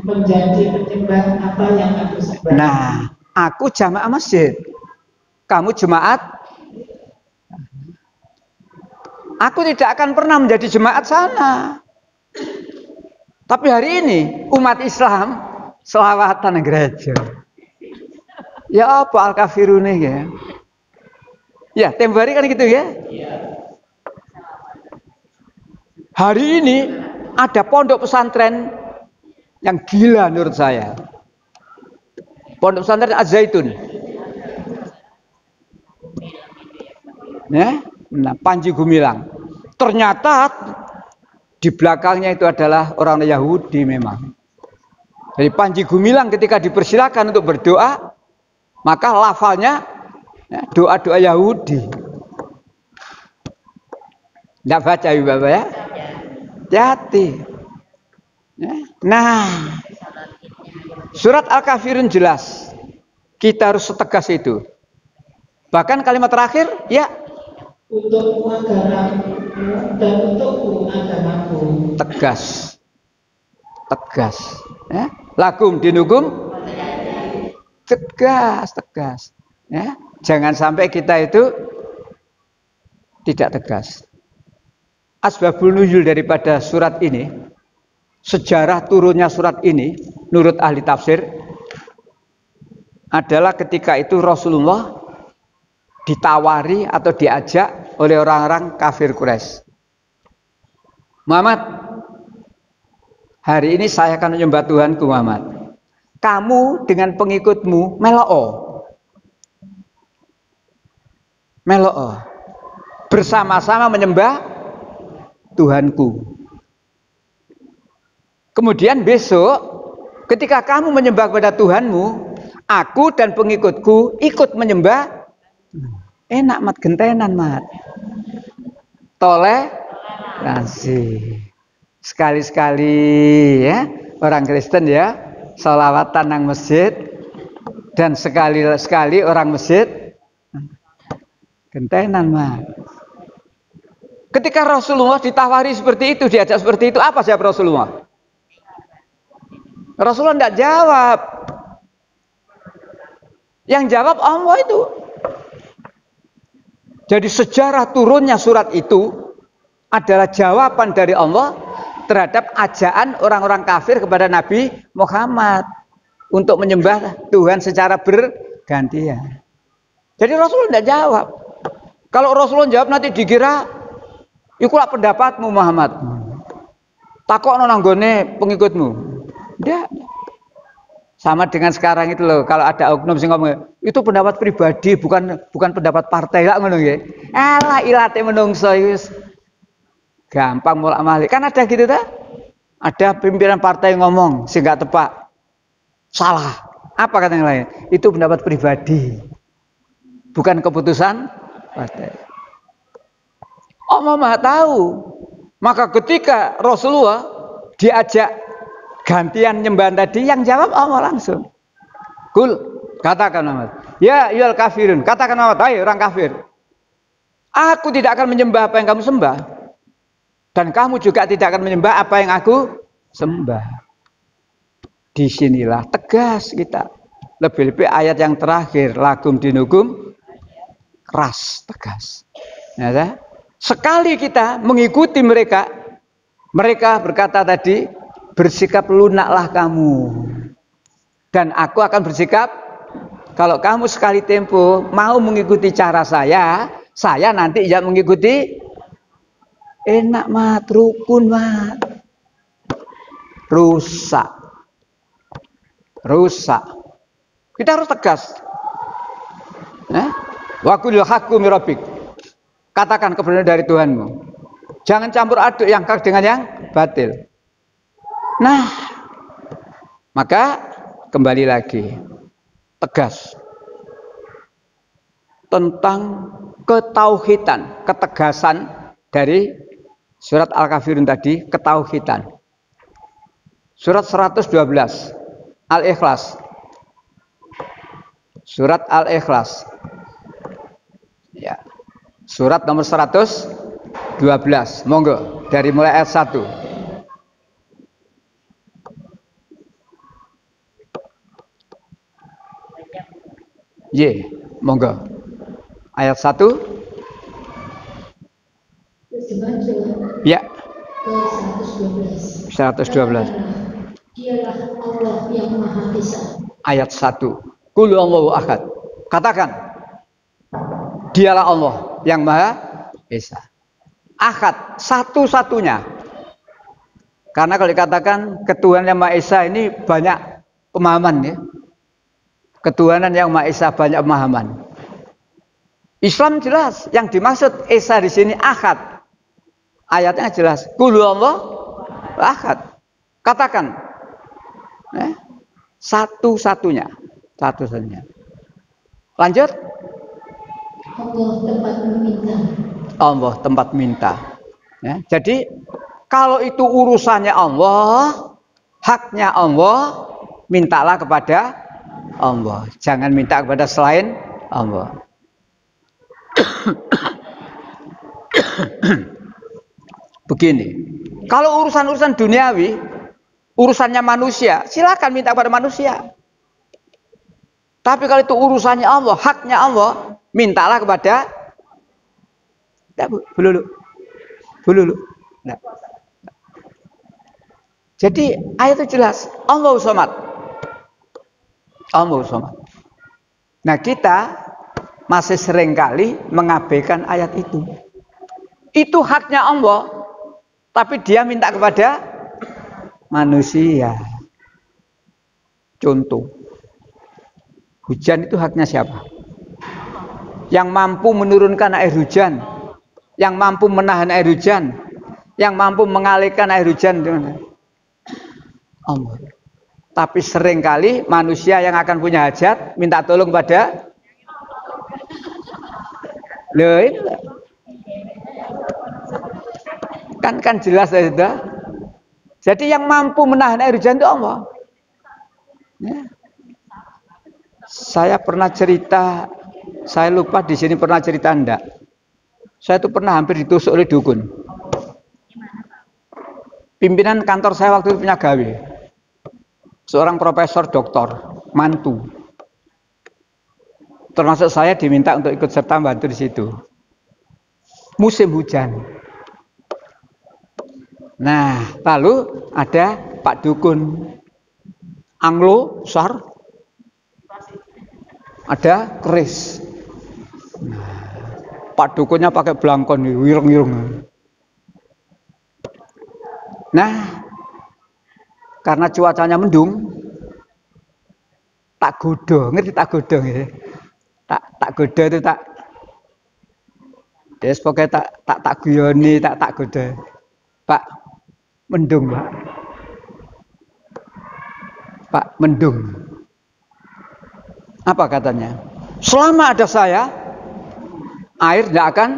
menjadi penyembah apa yang aku sembah. Nah, aku jamaah masjid, kamu jemaat. Aku tidak akan pernah menjadi jemaat sana. Tapi hari ini umat Islam selawatan gereja. Ya apa al-kafirun ya? Ya, tempo hari kan gitu ya? Hari ini ada pondok pesantren yang gila menurut saya. Pondok pesantren Az-Zaitun. Ya, nah, Panji Gumilang. Ternyata di belakangnya itu adalah orang Yahudi memang. Jadi Panji Gumilang ketika dipersilakan untuk berdoa, maka lafalnya doa-doa Yahudi. Tidak baca ibu bapak ya? Hati. Nah, surat Al-Kafirun jelas. Kita harus setegas itu. Bahkan kalimat terakhir, ya. Untukmu agamamu dan untukku agamaku. Tegas. Tegas. Ya. Lakum dinukum. Tegas. Ya. Jangan sampai kita itu tidak tegas. Asbabul nuzul daripada surat ini, sejarah turunnya surat ini, menurut ahli tafsir, adalah ketika itu Rasulullah ditawari atau diajak oleh orang-orang kafir Quraisy. Muhammad, hari ini saya akan menyembah Tuhanku Muhammad. Kamu dengan pengikutmu Melo'o. Bersama-sama menyembah Tuhanku. Kemudian besok ketika kamu menyembah kepada Tuhanmu, aku dan pengikutku ikut menyembah. Enak mat gentenan mat. Toleransi. Sekali-sekali ya orang Kristen ya sholawatan nang masjid, dan sekali-sekali orang masjid gentenan mat. Ketika Rasulullah ditawari seperti itu, diajak seperti itu, apa siapa Rasulullah? Rasulullah tidak jawab. Yang jawab Allah itu. Jadi sejarah turunnya surat itu adalah jawaban dari Allah terhadap ajaan orang-orang kafir kepada Nabi Muhammad untuk menyembah Tuhan secara bergantian. Jadi Rasulullah tidak jawab. Kalau Rasulullah jawab nanti dikira ikulah pendapatmu Muhammad. Takokno nang nggone pengikutmu. Tidak. Sama dengan sekarang itu loh, kalau ada oknum sing ngomong itu pendapat pribadi, bukan pendapat partai lah ngono nggih. Alah ilate menungso wis gampang mulak-malik. Kan ada gitu ta? Ada pimpinan partai ngomong sing gak tepat. Salah. Apa kata yang lain? Itu pendapat pribadi. Bukan keputusan partai. Allah Maha tahu. Maka ketika Rasulullah diajak gantian nyembah tadi, yang jawab Allah langsung. Kul, katakan Muhammad. Ya ayyuhal kafirun, katakan Muhammad, hai orang kafir. Aku tidak akan menyembah apa yang kamu sembah. Dan kamu juga tidak akan menyembah apa yang aku sembah. Disinilah tegas kita. Lebih-lebih ayat yang terakhir, lakum dinukum, keras, tegas. Ya, sekali kita mengikuti mereka, mereka berkata tadi, bersikap lunaklah kamu. Dan aku akan bersikap, kalau kamu sekali tempo mau mengikuti cara saya nanti ya mengikuti. Enak mat, rukun mat. Rusak. Kita harus tegas. Wa qul haqqu mir rabbik. Katakan kebenaran dari Tuhanmu. Jangan campur aduk yang hak dengan yang batil. Nah, maka kembali lagi tegas tentang ketauhidan, ketegasan dari surat Al-Kafirun tadi, ketauhidan. Surat 112 Al-Ikhlas. Surat Al-Ikhlas. Ya. Surat nomor 112. Monggo dari mulai ayat 1. Monggo. Ayat 1. Ya. Ke 112. Dialah Allah yang Maha Esa. Ayat 1. Qul Allahu ahad. Katakan, dialah Allah yang Maha Esa. Ahad, satu-satunya. Karena kalau dikatakan ketuhanan yang Maha Esa ini banyak pemahaman ya. Ketuhanan yang Maha Esa banyak pemahaman. Islam jelas, yang dimaksud Esa di sini ahad. Ayatnya jelas. Qul Allahu ahad. Katakan, satu-satunya. Lanjut. Allah tempat meminta. Allah tempat minta. Ya, jadi kalau itu urusannya Allah, haknya Allah, mintalah kepada Allah. Jangan minta kepada selain Allah. Begini, kalau urusan-urusan duniawi, urusannya manusia, silakan minta kepada manusia. Tapi kalau itu urusannya Allah, haknya Allah, mintalah kepada belulu. Nah. Jadi ayat itu jelas, Allahu Samad. Allahu Samad. Nah, kita masih seringkali mengabaikan ayat itu. Itu haknya Allah, tapi dia minta kepada manusia. Contoh, hujan itu haknya siapa? Yang mampu menurunkan air hujan, yang mampu menahan air hujan, yang mampu mengalirkan air hujan, Allah. Tapi seringkali manusia yang akan punya hajat minta tolong pada ini kan jelas ya sudah. Jadi yang mampu menahan air hujan itu Allah. Ya. Saya pernah cerita, saya lupa di sini pernah cerita enggak. Saya itu pernah hampir ditusuk oleh dukun. Pimpinan kantor saya waktu itu punya gawe. Seorang profesor doktor, mantu. Termasuk saya diminta untuk ikut serta bantu di situ. Musim hujan. Nah, lalu ada Pak Dukun Anglo Sar, ada keris. Nah, Pak Dukunnya pakai belangkon, wireng-wireng. Nah, karena cuacanya mendung, tak godo, ngerti tak godo ya? Tak godo itu tak. Des pokoknya tak guyoni, tak godo. Pak, mendung, Pak. Pak, mendung. Apa katanya? Selama ada saya, air tidak akan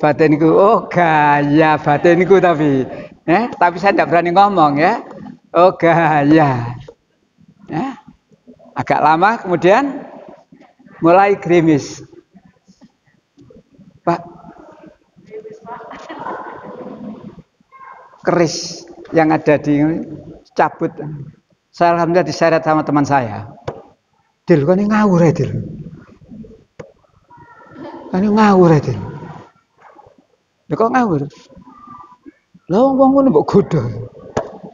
batinku. Oh, gaya batinku tapi saya tidak berani ngomong ya. Oh, gaya. Ya. Agak lama kemudian mulai gerimis. Pak, keris yang ada di cabut. Saya alhamdulillah diseret sama teman saya. Dil, kan ini ngawur ya, Dil. Kan ini ngawur ya, Dil. Ya kok ngawur? Lah wong ngono mbok godho.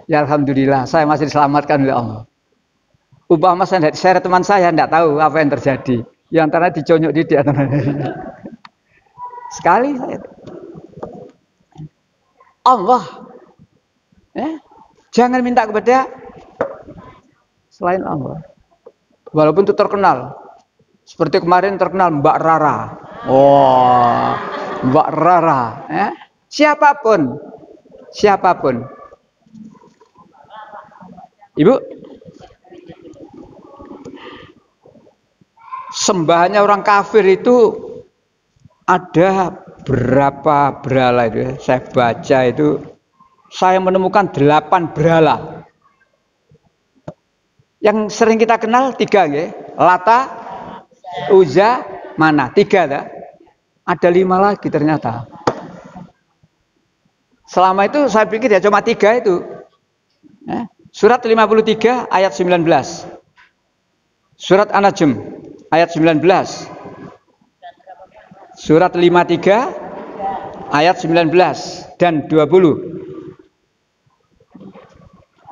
Ya alhamdulillah saya masih diselamatkan oleh Allah. Umpama saya tidak diseret teman saya, tidak tahu apa yang terjadi. Ya antara diconyok di antara. Sekali saya. Allah. Jangan minta kepada selain Allah. Walaupun itu terkenal. Seperti kemarin terkenal Mbak Rara. Oh, Mbak Rara. Siapapun. Ibu, sembahannya orang kafir itu ada berapa berhala itu ya? Saya baca itu saya menemukan 8 berhala. Yang sering kita kenal 3 nggih. Lata, Uzza, Mana. 3 dah. Ada 5 lagi ternyata. Selama itu saya pikir ya cuma 3 itu. Surat 53 ayat 19. Surat An-Najm ayat 19. Surat 53 ayat 19 dan 20.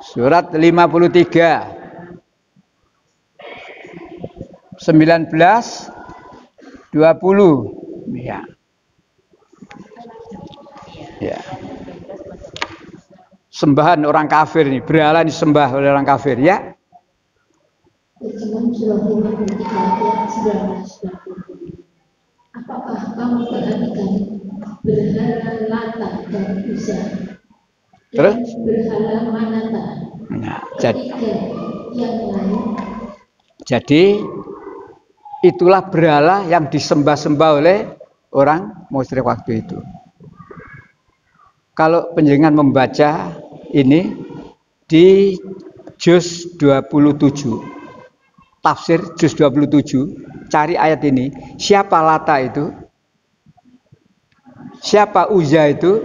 Surat 53 19 20 ya. Ya. Sembahan orang kafir ini, berhala disembah oleh orang kafir ya. Terjemahan surah 53 ayat 19. Apakah kamu perhatikan berhala Lata dan Uzza dan berhala Manata? Nah, yang lain. Jadi itulah berhala yang disembah-sembah oleh orang musyrik waktu itu. Kalau penjenengan membaca ini di juz 27, tafsir juz 27, cari ayat ini, siapa Lata itu, siapa Uzza itu,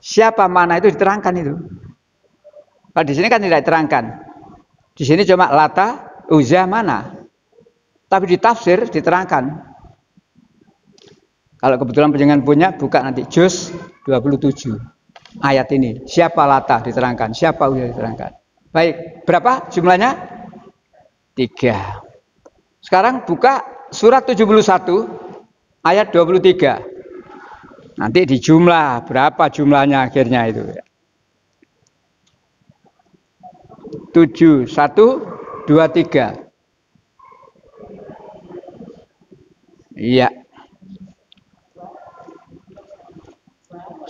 siapa Mana itu diterangkan itu. Kalau di sini kan tidak diterangkan. Di sini cuma Lata, Uzza, Mana. Tapi di tafsir diterangkan. Kalau kebetulan penjenengan punya, buka nanti juz 27 ayat ini. Siapa Lata diterangkan, siapa Uzza diterangkan. Baik, berapa jumlahnya? 3. Sekarang buka surat 71 ayat 23. Nanti dijumlah berapa jumlahnya akhirnya itu. 7 1 2 3. Iya.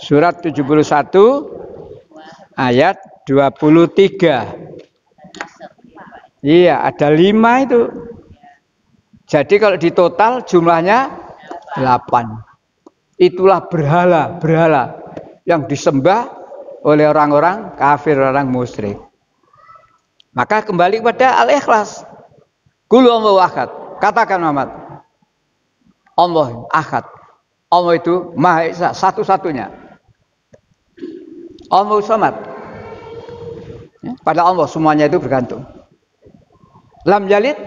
Surat 71 ayat 23. Iya, ada 5 itu. Jadi kalau di total jumlahnya 8. Itulah berhala yang disembah oleh orang-orang kafir, orang musyrik. Maka kembali kepada Al-Ikhlas. Qul huwallahu ahad. Katakan Muhammad, Allah ahad. Allah itu Maha Esa, satu-satunya. Allah samad. Pada Allah semuanya itu bergantung. Lam yalid,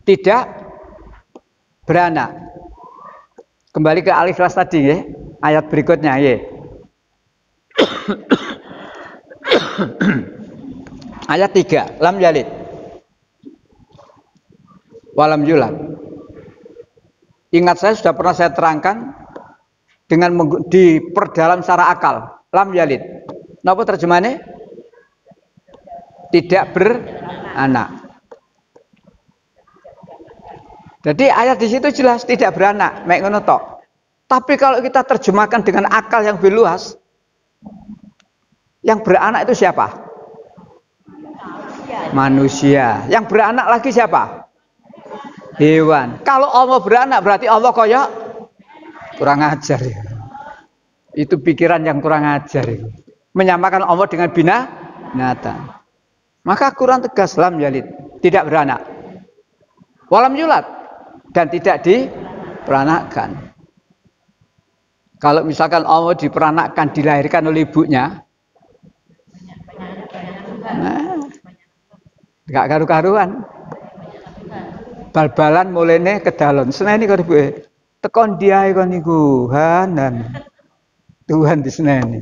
tidak beranak. Kembali ke Al-Ikhlas tadi ya, ayat berikutnya ya. Ayat 3, lam yalid walam yulad. Ingat, saya sudah pernah saya terangkan dengan diperdalam secara akal. Lam yalid. Napa terjemahannya? Tidak beranak. Jadi ayat di situ jelas tidak beranak, mek ngono tok. Tapi kalau kita terjemahkan dengan akal yang lebih luas, yang beranak itu siapa? Manusia. Yang beranak lagi siapa? Hewan. Kalau Allah beranak berarti Allah koyok kurang ajar ya. Itu pikiran yang kurang ajar itu. Menyamakan Allah dengan binatang. Maka Quran tegas, lam yalid, tidak beranak. Walam yulad, dan tidak diperanakkan. Kalau misalkan Allah diperanakkan, dilahirkan oleh ibunya, nah, gak karu-karuan. Bal-balan mulene kedalon. Seneni kok ibuke. Tekon diae kon niku, hanan. Tuhan di seneni.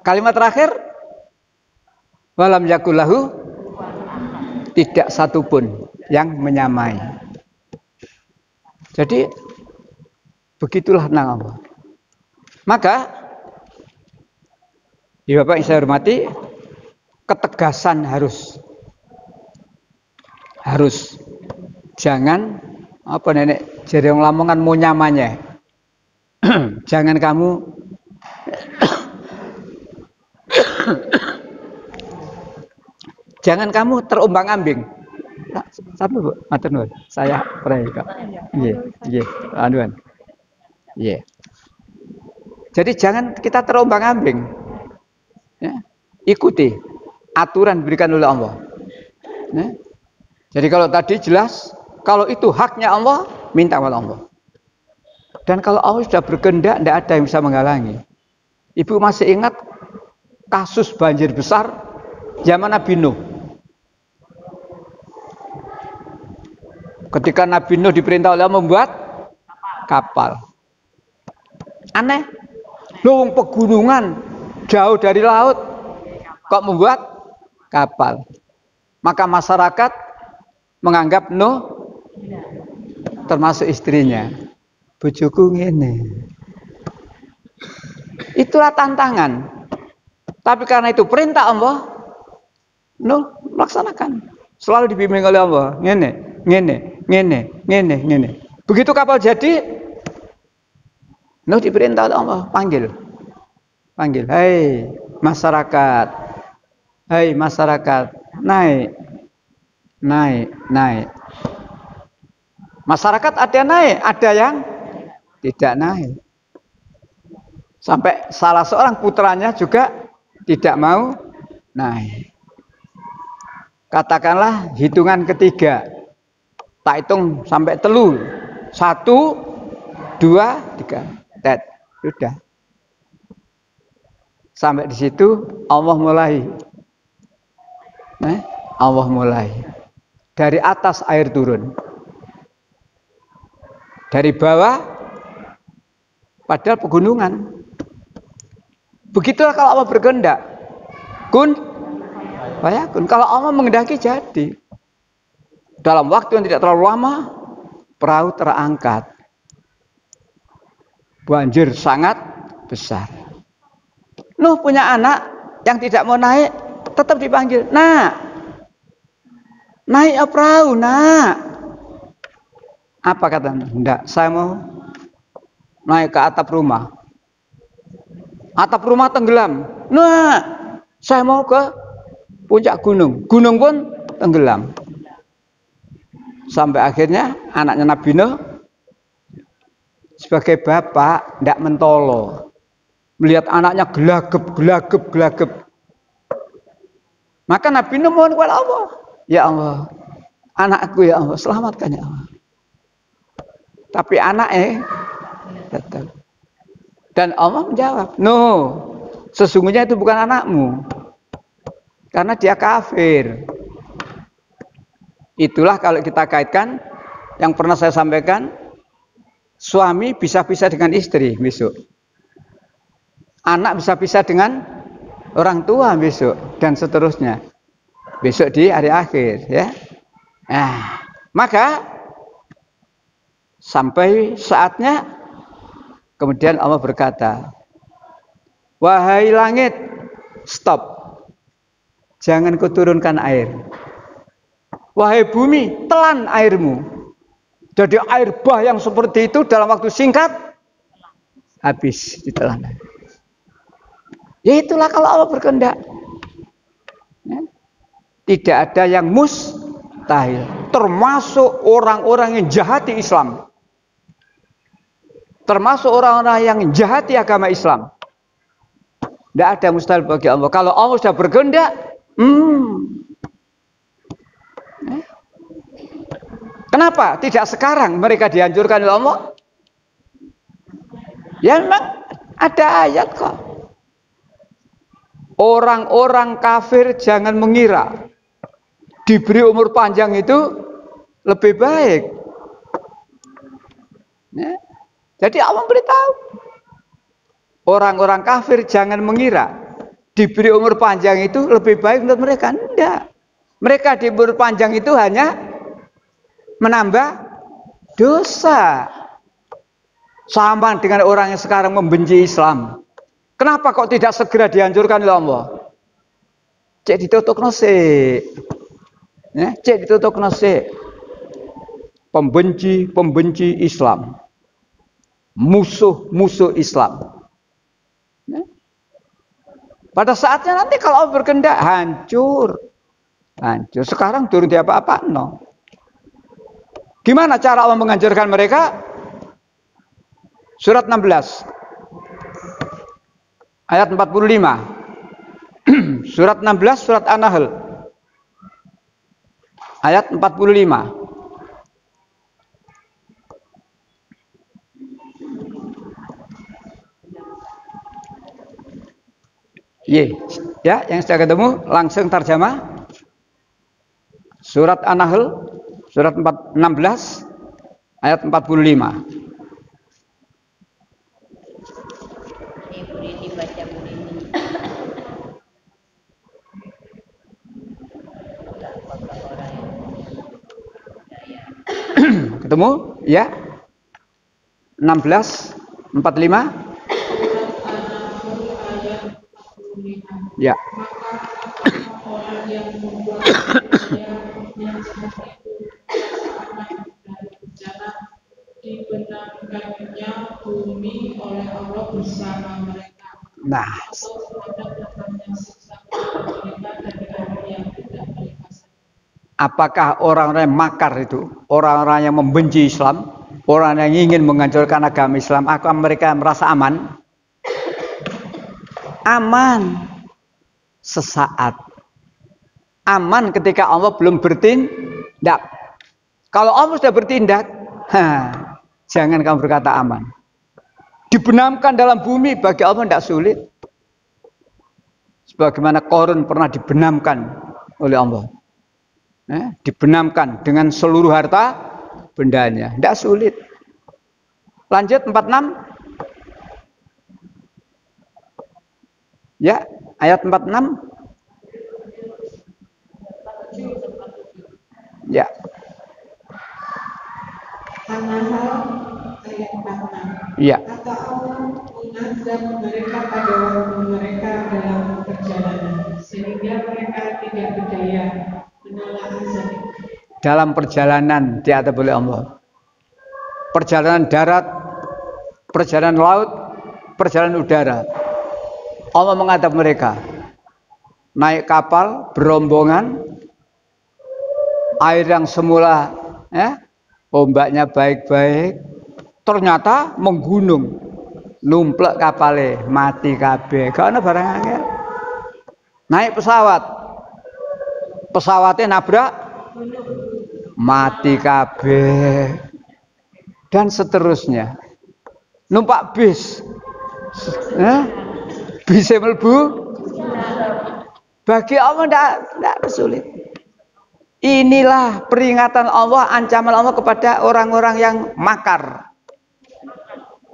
Kalimat terakhir, walam yakul lahu, tidak satupun yang menyamai. Jadi begitulah tentang Allah. Maka ya Bapak yang saya hormati, ketegasan harus jangan apa nenek jari wong Lamongan mau nyamanya. Jangan kamu jangan kamu terombang-ambing. Satu Bu, matur nuwun. Saya pray Kak. Nggih, nggih, anuan. Yeah. Jadi jangan kita terombang-ambing. Ya. Ikuti aturan diberikan oleh Allah. Ya. Jadi kalau tadi jelas, kalau itu haknya Allah, minta kepada Allah. Dan kalau Allah sudah berkehendak, tidak ada yang bisa menghalangi. Ibu masih ingat kasus banjir besar zaman Nabi Nuh. Ketika Nabi Nuh diperintah oleh Allah membuat kapal. Aneh. Loh, pegunungan jauh dari laut kok membuat kapal. Maka masyarakat menganggap Nuh termasuk istrinya. Bojoku ngene. Itulah tantangan. Tapi karena itu perintah Allah, Nuh melaksanakan. Selalu dibimbing oleh Allah. Ngene. Begitu kapal jadi, Nuh diperintah oleh Allah, panggil. Hei masyarakat, naik. Masyarakat ada naik, ada yang tidak naik. Sampai salah seorang putranya juga tidak mau naik. Katakanlah hitungan ketiga, tak hitung sampai telu, 1, 2, 3. Sudah. Sampai di situ Allah mulai. Allah mulai. Dari atas air turun. Dari bawah, padahal pegunungan. Begitulah kalau Allah berkehendak. Kun fayakun. Kalau Allah menghendaki jadi. Dalam waktu yang tidak terlalu lama, perahu terangkat. Banjir sangat besar. Nuh punya anak yang tidak mau naik, tetap dipanggil. Naik perahu, nak. Apa katanya? Enggak, saya mau naik ke atap rumah. Atap rumah tenggelam. Nah, saya mau ke puncak gunung. Gunung pun tenggelam. Sampai akhirnya anaknya Nabi Nuh sebagai bapak tidak mentolo, melihat anaknya gelagep. Maka Nabi Nuh mohon kepada Allah, ya Allah, anakku ya Allah, selamatkan ya Allah. Tapi anaknya tetap. Dan Allah menjawab, no, sesungguhnya itu bukan anakmu, karena dia kafir. Itulah kalau kita kaitkan yang pernah saya sampaikan. Suami bisa pisah dengan istri besok. Anak bisa pisah dengan orang tua besok. Dan seterusnya. Besok di hari akhir. Ya. Maka sampai saatnya kemudian Allah berkata, wahai langit, stop. Jangan kuturunkan air. Wahai bumi, telan airmu. Jadi air bah yang seperti itu dalam waktu singkat habis ditelan. Ya itulah kalau Allah berkehendak. Ya. Tidak ada yang mustahil. Termasuk orang-orang yang jahati Islam. Termasuk orang-orang yang jahati agama Islam. Tidak ada yang mustahil bagi Allah. Kalau Allah sudah berkehendak, kenapa tidak sekarang mereka dihancurkan oleh Allah? Ya memang ada ayat kok. Orang-orang kafir jangan mengira diberi umur panjang itu lebih baik. Ya. Jadi Allah beritahu. Orang-orang kafir jangan mengira diberi umur panjang itu lebih baik untuk mereka. Tidak. Mereka diberi umur panjang itu hanya menambah dosa. Sama dengan orang yang sekarang membenci Islam. Kenapa kok tidak segera dihancurkan oleh Allah? Cek ditutup nasi. Ya, cek ditutup nasi. Pembenci Islam. Musuh Islam. Ya. Pada saatnya nanti kalau Allah berkehendak hancur. Sekarang turun di apa-apa? No. Gimana cara Allah menghancurkan mereka? Surat 16 ayat 45. Surat 16 surat An-Nahl ayat 45. Ya, yang sudah ketemu langsung terjemah. Surat An-Nahl surat 16 ayat 45. Boleh dibaca boleh. Ketemu? Ya. 16 45. Ya. Orang yang membuat yang seperti itu dari bencana dibenarkannya bumi oleh Allah bersama mereka. Nah, Atau terhadap datangnya siksa mereka dari orang yang tidak mereka sadari. apakah orang-orang yang makar itu, orang-orang yang membenci Islam, orang yang ingin menghancurkan agama Islam, akan mereka merasa aman? Aman sesaat. Aman ketika Allah belum bertindak. Kalau Allah sudah bertindak, jangan kamu berkata aman. Dibenamkan dalam bumi bagi Allah tidak sulit. Sebagaimana Qarun pernah dibenamkan oleh Allah. Dibenamkan dengan seluruh harta bendanya. Tidak sulit. Lanjut 46. Ya, ayat 46. Ya. An-Nahl ayat 46. Iya. Kata Allah, menazam mereka pada waktu mereka dalam perjalanan, sehingga mereka tidak berdaya menolak azab. Dalam perjalanan diatur oleh Allah. Perjalanan darat, perjalanan laut, perjalanan udara. Allah mengadab mereka. Naik kapal berombongan, air yang semula ombaknya baik-baik, ternyata menggunung, numplek kapalnya, mati kabeh. Karena barang angel. Naik pesawat, pesawatnya nabrak, mati kabeh, dan seterusnya. Numpak bis, bisa melebu. Bagi Allah tidak sulit. Inilah peringatan Allah, ancaman Allah kepada orang-orang yang makar.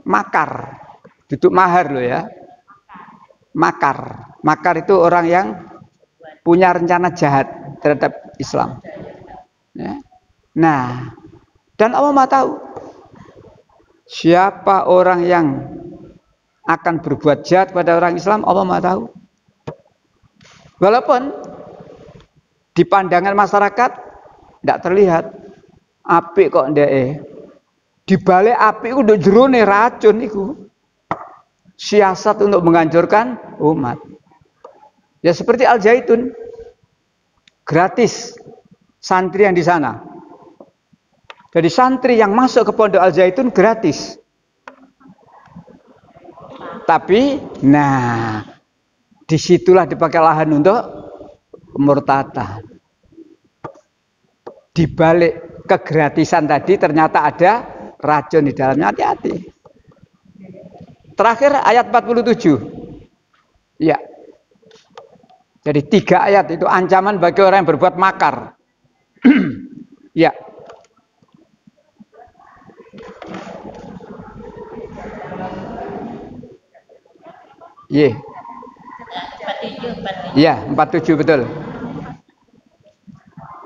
Makar. Duduk mahar loh ya. Makar. Makar itu orang yang punya rencana jahat terhadap Islam. Ya. Nah, dan Allah Maha tahu siapa orang yang akan berbuat jahat pada orang Islam, Allah Maha tahu. Walaupun di pandangan masyarakat tidak terlihat, api kok ndek. Di balik api itu udah jerone racun itu. Siasat untuk menghancurkan umat. Ya seperti Al-Zaitun. Gratis santri yang di sana. Jadi santri yang masuk ke pondok Al-Zaitun gratis. Tapi disitulah dipakai lahan untuk kemurtadan. Di balik kegratisan tadi ternyata ada racun di dalamnya. Hati-hati. Terakhir ayat 47. Ya. Jadi 3 ayat itu ancaman bagi orang yang berbuat makar. Ya. Iya. 47. Iya, 47 betul. 16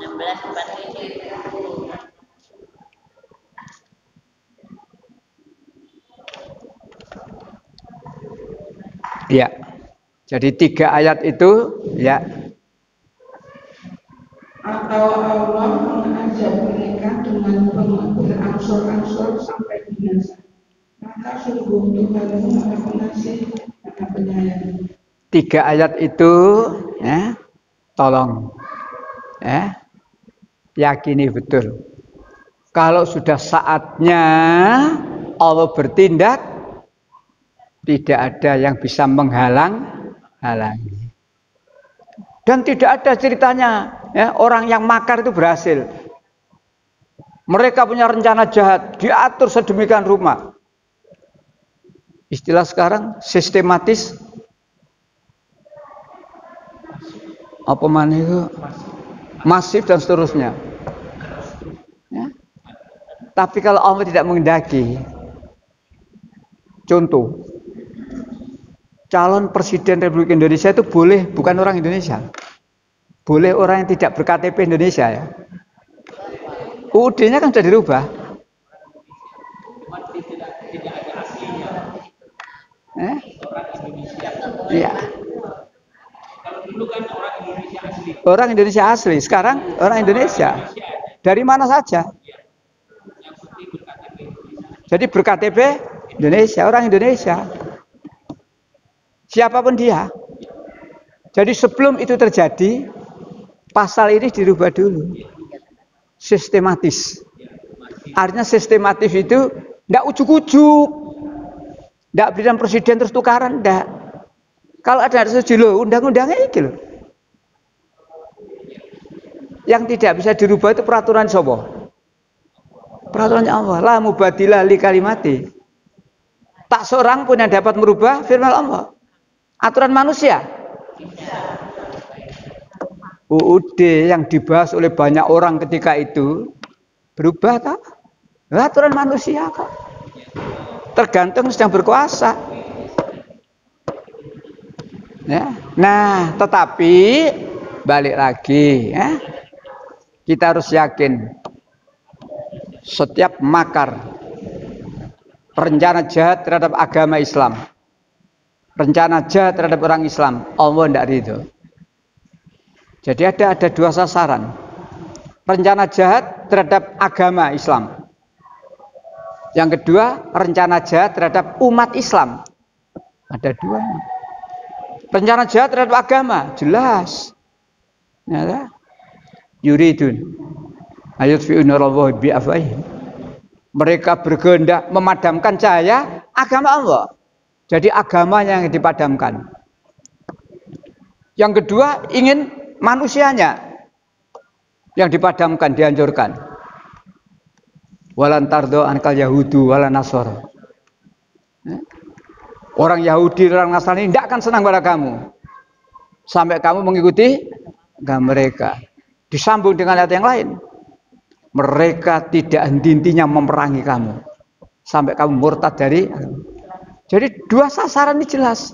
47. Iya. Jadi 3 ayat itu ya. Atau Allah mengajak mereka dengan berangsur-angsur sampai binasa. Maka sungguh Tuhanmu Maha Pengasih, Maha Penyayang. 3 ayat itu ya, tolong ya, yakini betul. Kalau sudah saatnya Allah bertindak, Tidak ada yang bisa menghalang-halangi. Dan tidak ada ceritanya ya, orang yang makar itu berhasil. Mereka punya rencana jahat, diatur sedemikian rupa. Istilah sekarang sistematis. Apa mana itu? Masif dan seterusnya. Ya. Tapi kalau Allah tidak menghendaki, contoh, calon presiden Republik Indonesia itu boleh bukan orang Indonesia, boleh orang yang tidak ber-KTP Indonesia ya. UUD-nya kan sudah dirubah. Iya. Orang Indonesia asli. Sekarang orang Indonesia. Dari mana saja. Jadi ber-KTP Indonesia, orang Indonesia. Siapapun dia. Jadi sebelum itu terjadi, pasal ini dirubah dulu. Sistematis. Artinya sistematis itu tidak ujuk-ujuk. Tidak berikan presiden terus tukaran, tidak. Kalau ada setuju loh, undang-undangnya itu loh. Yang tidak bisa dirubah itu peraturan siapa? Peraturan Allah. La mubadilah li kalimati. Tak seorang pun yang dapat merubah firman Allah. Aturan manusia. UUD yang dibahas oleh banyak orang ketika itu berubah tak? Aturan manusia kok. Tergantung sedang berkuasa. Ya. Nah, tetapi balik lagi, ya. Kita harus yakin setiap makar, rencana jahat terhadap agama Islam, rencana jahat terhadap orang Islam, Allah tidak ridho. Jadi ada dua sasaran. Rencana jahat terhadap agama Islam. Yang kedua, rencana jahat terhadap umat Islam. Ada dua. Rencana jahat terhadap agama, jelas. Ya, yuridun ayutfi'una Allah bi'afwahihim. Mereka berkehendak memadamkan cahaya agama Allah. Jadi agamanya yang dipadamkan. Yang kedua, ingin manusianya yang dipadamkan, dihancurkan. Walan tardo ankal yahudu walan nasara. Orang Yahudi, orang Nasrani tidak akan senang pada kamu sampai kamu mengikuti agama mereka. Disambung dengan ayat yang lain. Mereka tidak henti-hentinya memerangi kamu sampai kamu murtad dari. Jadi dua sasaran ini jelas.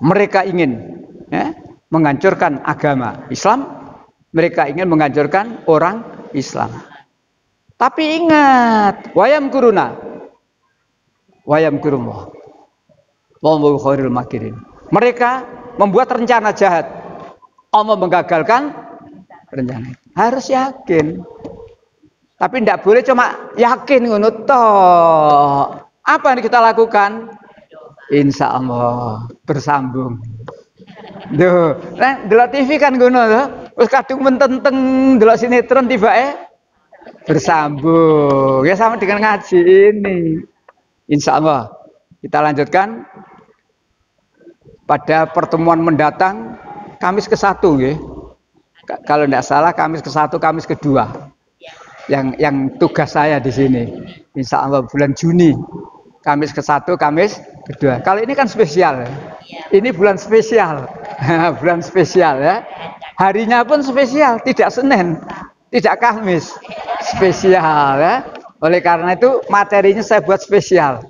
Mereka ingin menghancurkan agama Islam, mereka ingin menghancurkan orang Islam. Tapi ingat, wayam kuruna, wayam kurumah, wallahu khairul makirin. Mereka membuat rencana jahat, Allah menggagalkan rencana. Harus yakin. Tapi tidak boleh cuma yakin ngono toh. Apa yang kita lakukan? Insya Allah bersambung. Duh, delok TV kan ngono toh. Wis kadung mententeng delok sinetron tiba bersambung. Ya sama dengan ngaji ini. Insya Allah kita lanjutkan pada pertemuan mendatang Kamis ke-1 nggih. Kalau tidak salah Kamis ke-1, Kamis ke-2. Yang tugas saya di sini. Insya Allah bulan Juni. Kamis ke-1, Kamis ke-2. Kalau ini kan spesial. Ini bulan spesial. Bulan spesial ya. Harinya pun spesial, tidak Senin, tidak Kamis. Spesial ya. Oleh karena itu materinya saya buat spesial.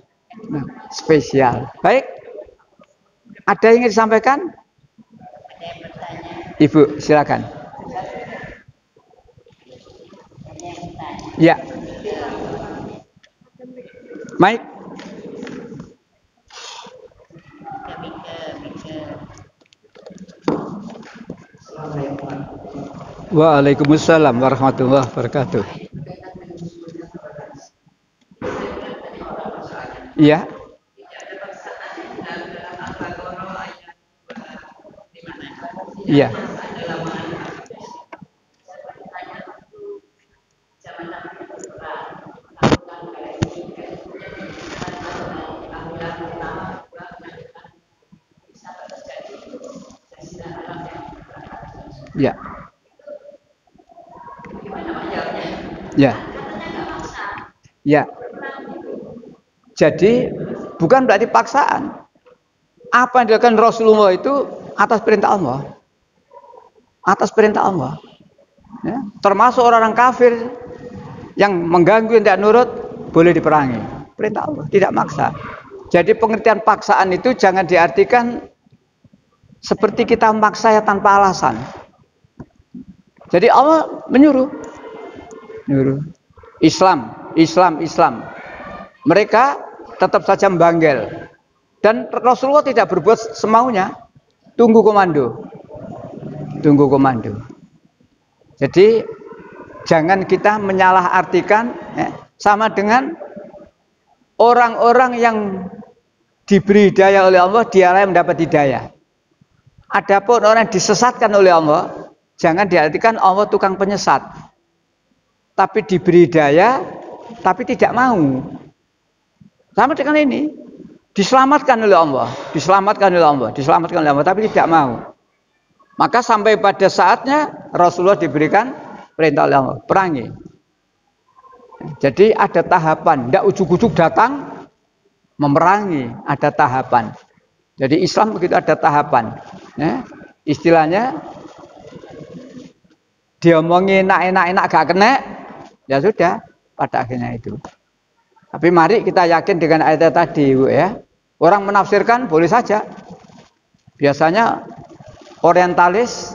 Spesial. Baik. Ada yang ingin disampaikan? Ibu, silakan. Ya. Mike. Waalaikumsalam warahmatullahi wabarakatuh. Iya. Iya. Ya. Ya. Ya. Jadi bukan berarti paksaan. Apa yang dilakukan Rasulullah itu atas perintah Allah. Atas perintah Allah. Ya. Termasuk orang-orang kafir yang mengganggu yang tidak nurut boleh diperangi. Perintah Allah, tidak maksa. Jadi pengertian paksaan itu jangan diartikan seperti kita memaksa ya tanpa alasan. Jadi Allah menyuruh. Islam. Mereka tetap saja membanggal. Dan Rasulullah tidak berbuat semaunya. Tunggu komando. Jadi jangan kita menyalahartikan sama dengan orang-orang yang diberi hidayah oleh Allah, dialah yang mendapat hidayah. Adapun orang yang disesatkan oleh Allah, jangan diartikan Allah tukang penyesat. Tapi diberi hidayah, tapi tidak mau. Sama dengan ini, diselamatkan oleh Allah, tapi tidak mau. Maka sampai pada saatnya Rasulullah diberikan perintah oleh Allah, perangi. Jadi ada tahapan, tidak ujuk-ujuk datang memerangi, ada tahapan. Jadi Islam begitu ada tahapan. Istilahnya diomongin enak-enak gak kena, ya sudah pada akhirnya itu. Tapi mari kita yakin dengan ayat tadi, Bu, ya. Orang menafsirkan boleh saja. Biasanya orientalis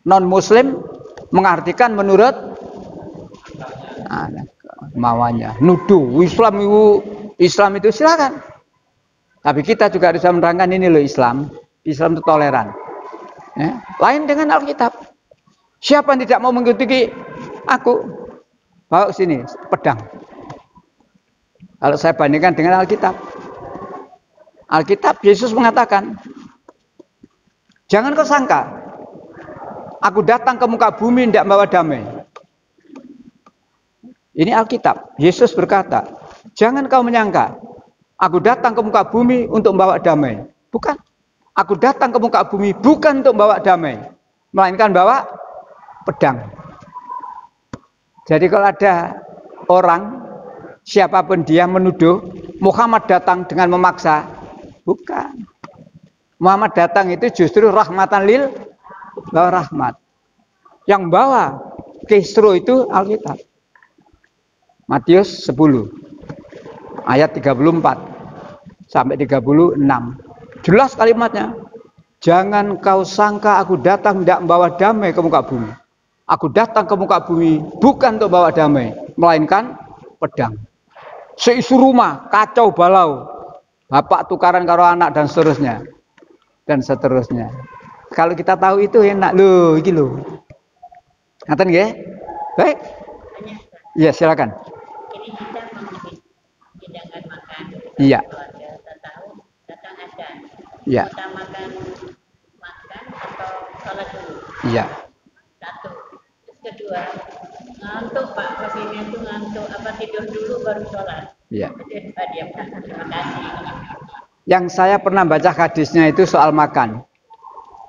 non-muslim mengartikan menurut mauannya. Nuduh Islam itu silakan. Tapi kita juga harus menerangkan ini loh Islam itu toleran. Ya. Lain dengan Alkitab. Siapa yang tidak mau mengikuti aku, bawa sini pedang. Kalau saya bandingkan dengan Alkitab Yesus mengatakan, jangan kau sangka aku datang ke muka bumi tidak membawa damai. Ini Alkitab. Yesus berkata, jangan kau menyangka aku datang ke muka bumi untuk membawa damai. Bukan. Aku datang ke muka bumi bukan untuk membawa damai, melainkan bawa pedang. Jadi kalau ada orang, siapapun dia menuduh Muhammad datang dengan memaksa, bukan. Muhammad datang itu justru rahmatan lil rahmat. Yang bawa kisru itu Alkitab. Matius 10 ayat 34 sampai 36. Jelas kalimatnya. Jangan kau sangka aku datang tidak membawa damai ke muka bumi. Aku datang ke muka bumi bukan untuk bawa damai, melainkan pedang. Seisu rumah kacau balau. Bapak tukaran karo anak dan seterusnya. Kalau kita tahu itu enak loh, iki loh. Ngaten nggih? Baik. Iya, silakan. Ini kita hidangan makan. Iya. Setahun datang azan. Iya. Kita makan atau sholat dulu. Iya. Satu. Terus kedua, ngantuk Pak, paginya itu ngantuk. Apa tidur dulu baru sholat? Iya. Terima kasih. Yang saya pernah baca hadisnya itu soal makan.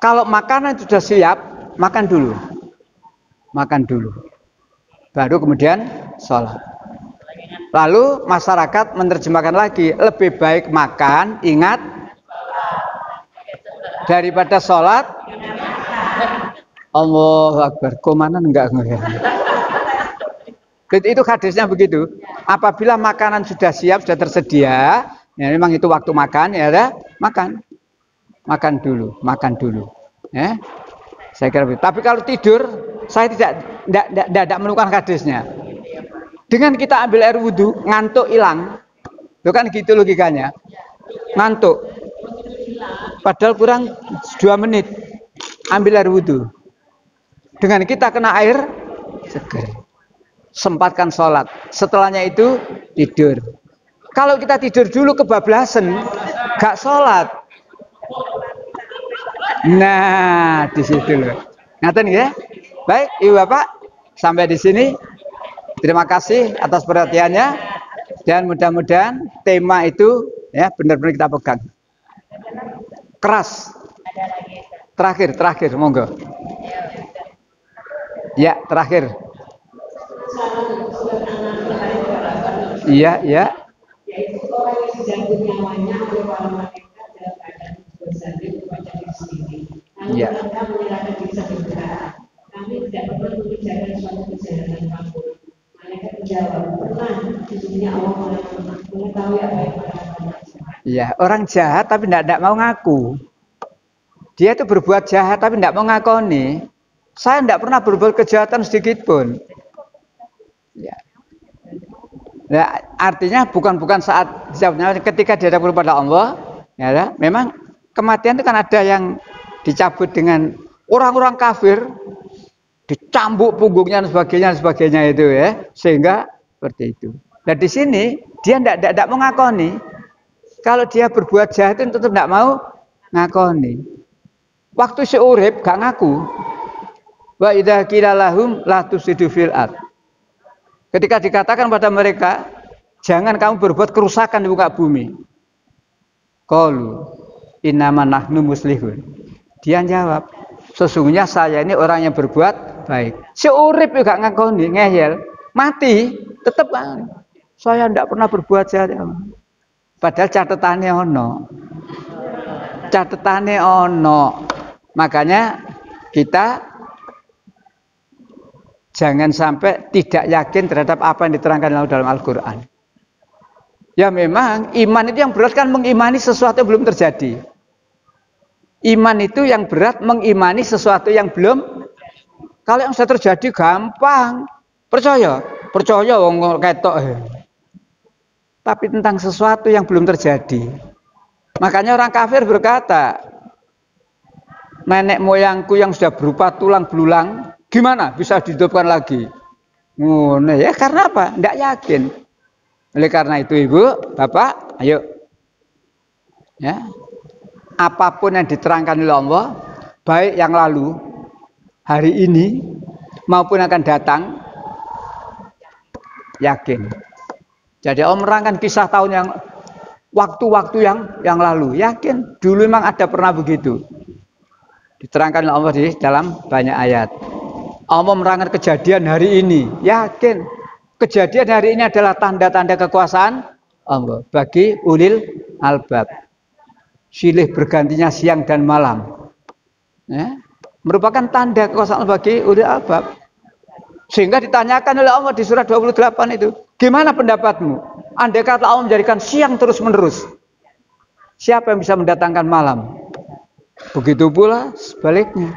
Kalau makanan sudah siap, makan dulu. Baru kemudian sholat. Lalu masyarakat menerjemahkan lagi, lebih baik makan, ingat, daripada sholat. Allahu Akbar. Komanan enggak. Itu hadisnya begitu. Apabila makanan sudah siap, sudah tersedia, ya memang itu waktu makan, ya ada makan dulu. Ya. Saya kira begitu. Tapi kalau tidur, saya tidak menemukan hadisnya. Dengan kita ambil air wudhu, ngantuk hilang. Itu kan gitu logikanya. Ngantuk. Padahal kurang 2 menit. Ambil air wudhu. Dengan kita kena air, seger. Sempatkan sholat. Setelahnya itu tidur. Kalau kita tidur dulu kebablasan, gak sholat. Nah, di situ loh. Ngaten ya? Baik, Ibu Bapak, sampai di sini. Terima kasih atas perhatiannya dan mudah-mudahan tema itu ya benar-benar kita pegang. Keras. Terakhir, monggo. Ya, terakhir. Iya, iya. Yaitu orang yang dijangkut nyawanya oleh para malaikat dalam keadaan bersalin kepada diri sendiri. Lalu mereka menyerahkan diri segera. Kami tidak pernah mengerjakan suatu kejahatan apapun. Malaikat menjawab, pernah. Sesungguhnya Allah mengetahui apa yang mereka lakukan. Iya, orang jahat tapi tidak mau ngaku. Dia itu berbuat jahat tapi tidak mau ngakoni. Saya tidak pernah berbuat kejahatan sedikit pun. Ya. Nah, artinya bukan saat jawabnya ketika dihadapkan kepada Allah, ya, memang kematian itu kan ada yang dicabut dengan orang-orang kafir, dicambuk punggungnya dan sebagainya itu ya, sehingga seperti itu. Dan di sini dia tidak mengakoni. Kalau dia berbuat jahat itu tetap tidak mau ngakoni. Waktu seurip gak ngaku. Wa idza qila lahum la tusidu fil ard. Ketika dikatakan pada mereka, jangan kamu berbuat kerusakan di muka bumi. Qalu innama nahnu muslihun. Dia jawab, sesungguhnya saya ini orang yang berbuat baik. Seurip juga ngakoni, ngeyel, mati tetap saya tidak pernah berbuat jahat. Padahal catatannya ono. Makanya kita jangan sampai tidak yakin terhadap apa yang diterangkan dalam Al-Quran. Ya memang iman itu yang berat kan mengimani sesuatu yang belum terjadi. Iman itu yang berat mengimani sesuatu yang belum. Kalau yang sudah terjadi gampang. Percaya wong ketok. Tapi tentang sesuatu yang belum terjadi. Makanya orang kafir berkata, nenek moyangku yang sudah berupa tulang belulang gimana bisa dihidupkan lagi? Ngono ya, karena apa? Tidak yakin. Oleh karena itu Ibu, Bapak, ayo. Ya. Apapun yang diterangkan oleh Allah, baik yang lalu, hari ini maupun akan datang, yakin. Jadi Allah menerangkan kisah tahun yang waktu-waktu yang lalu, yakin. Dulu memang ada pernah begitu. Diterangkan oleh Allah di dalam banyak ayat. Allah menerangkan kejadian hari ini, yakin. Kejadian hari ini adalah tanda-tanda kekuasaan Allah bagi ulil albab. Silih bergantinya siang dan malam. Ya, merupakan tanda kekuasaan Allah bagi ulil albab. Sehingga ditanyakan oleh Allah di surat 28 itu, gimana pendapatmu? Andai kata Allah menjadikan siang terus-menerus, siapa yang bisa mendatangkan malam? Begitu pula sebaliknya.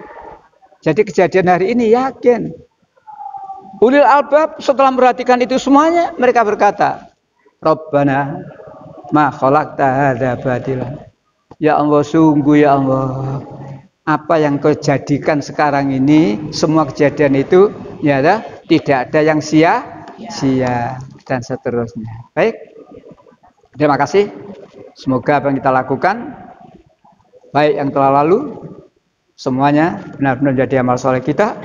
Jadi kejadian hari ini yakin. Ulil albab setelah memperhatikan itu semuanya, mereka berkata, Rabbana ma khalaqta hadza batila. Ya Allah, sungguh ya Allah, apa yang kau jadikan sekarang ini, semua kejadian itu ya tidak ada yang sia-sia dan seterusnya. Baik. Terima kasih. Semoga apa yang kita lakukan, baik yang telah lalu, semuanya benar-benar menjadi amal soleh kita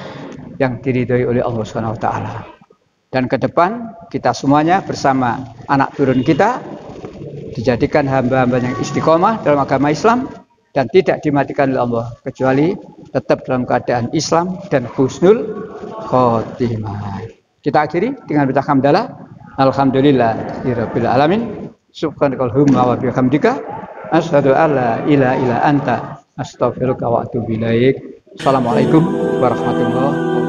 yang diridhoi oleh Allah SWT. Dan ke depan kita semuanya bersama anak turun kita dijadikan hamba-hamba yang istiqomah dalam agama Islam dan tidak dimatikan oleh Allah kecuali tetap dalam keadaan Islam dan husnul khotimah. Kita akhiri dengan baca hamdalah. Alhamdulillahirabbil alamin. Subhanakallahumma wa bihamdika asyhadu an la ilaha illa anta astaghfiruka wa atubu ilaik. Assalamualaikum warahmatullahi wabarakatuh.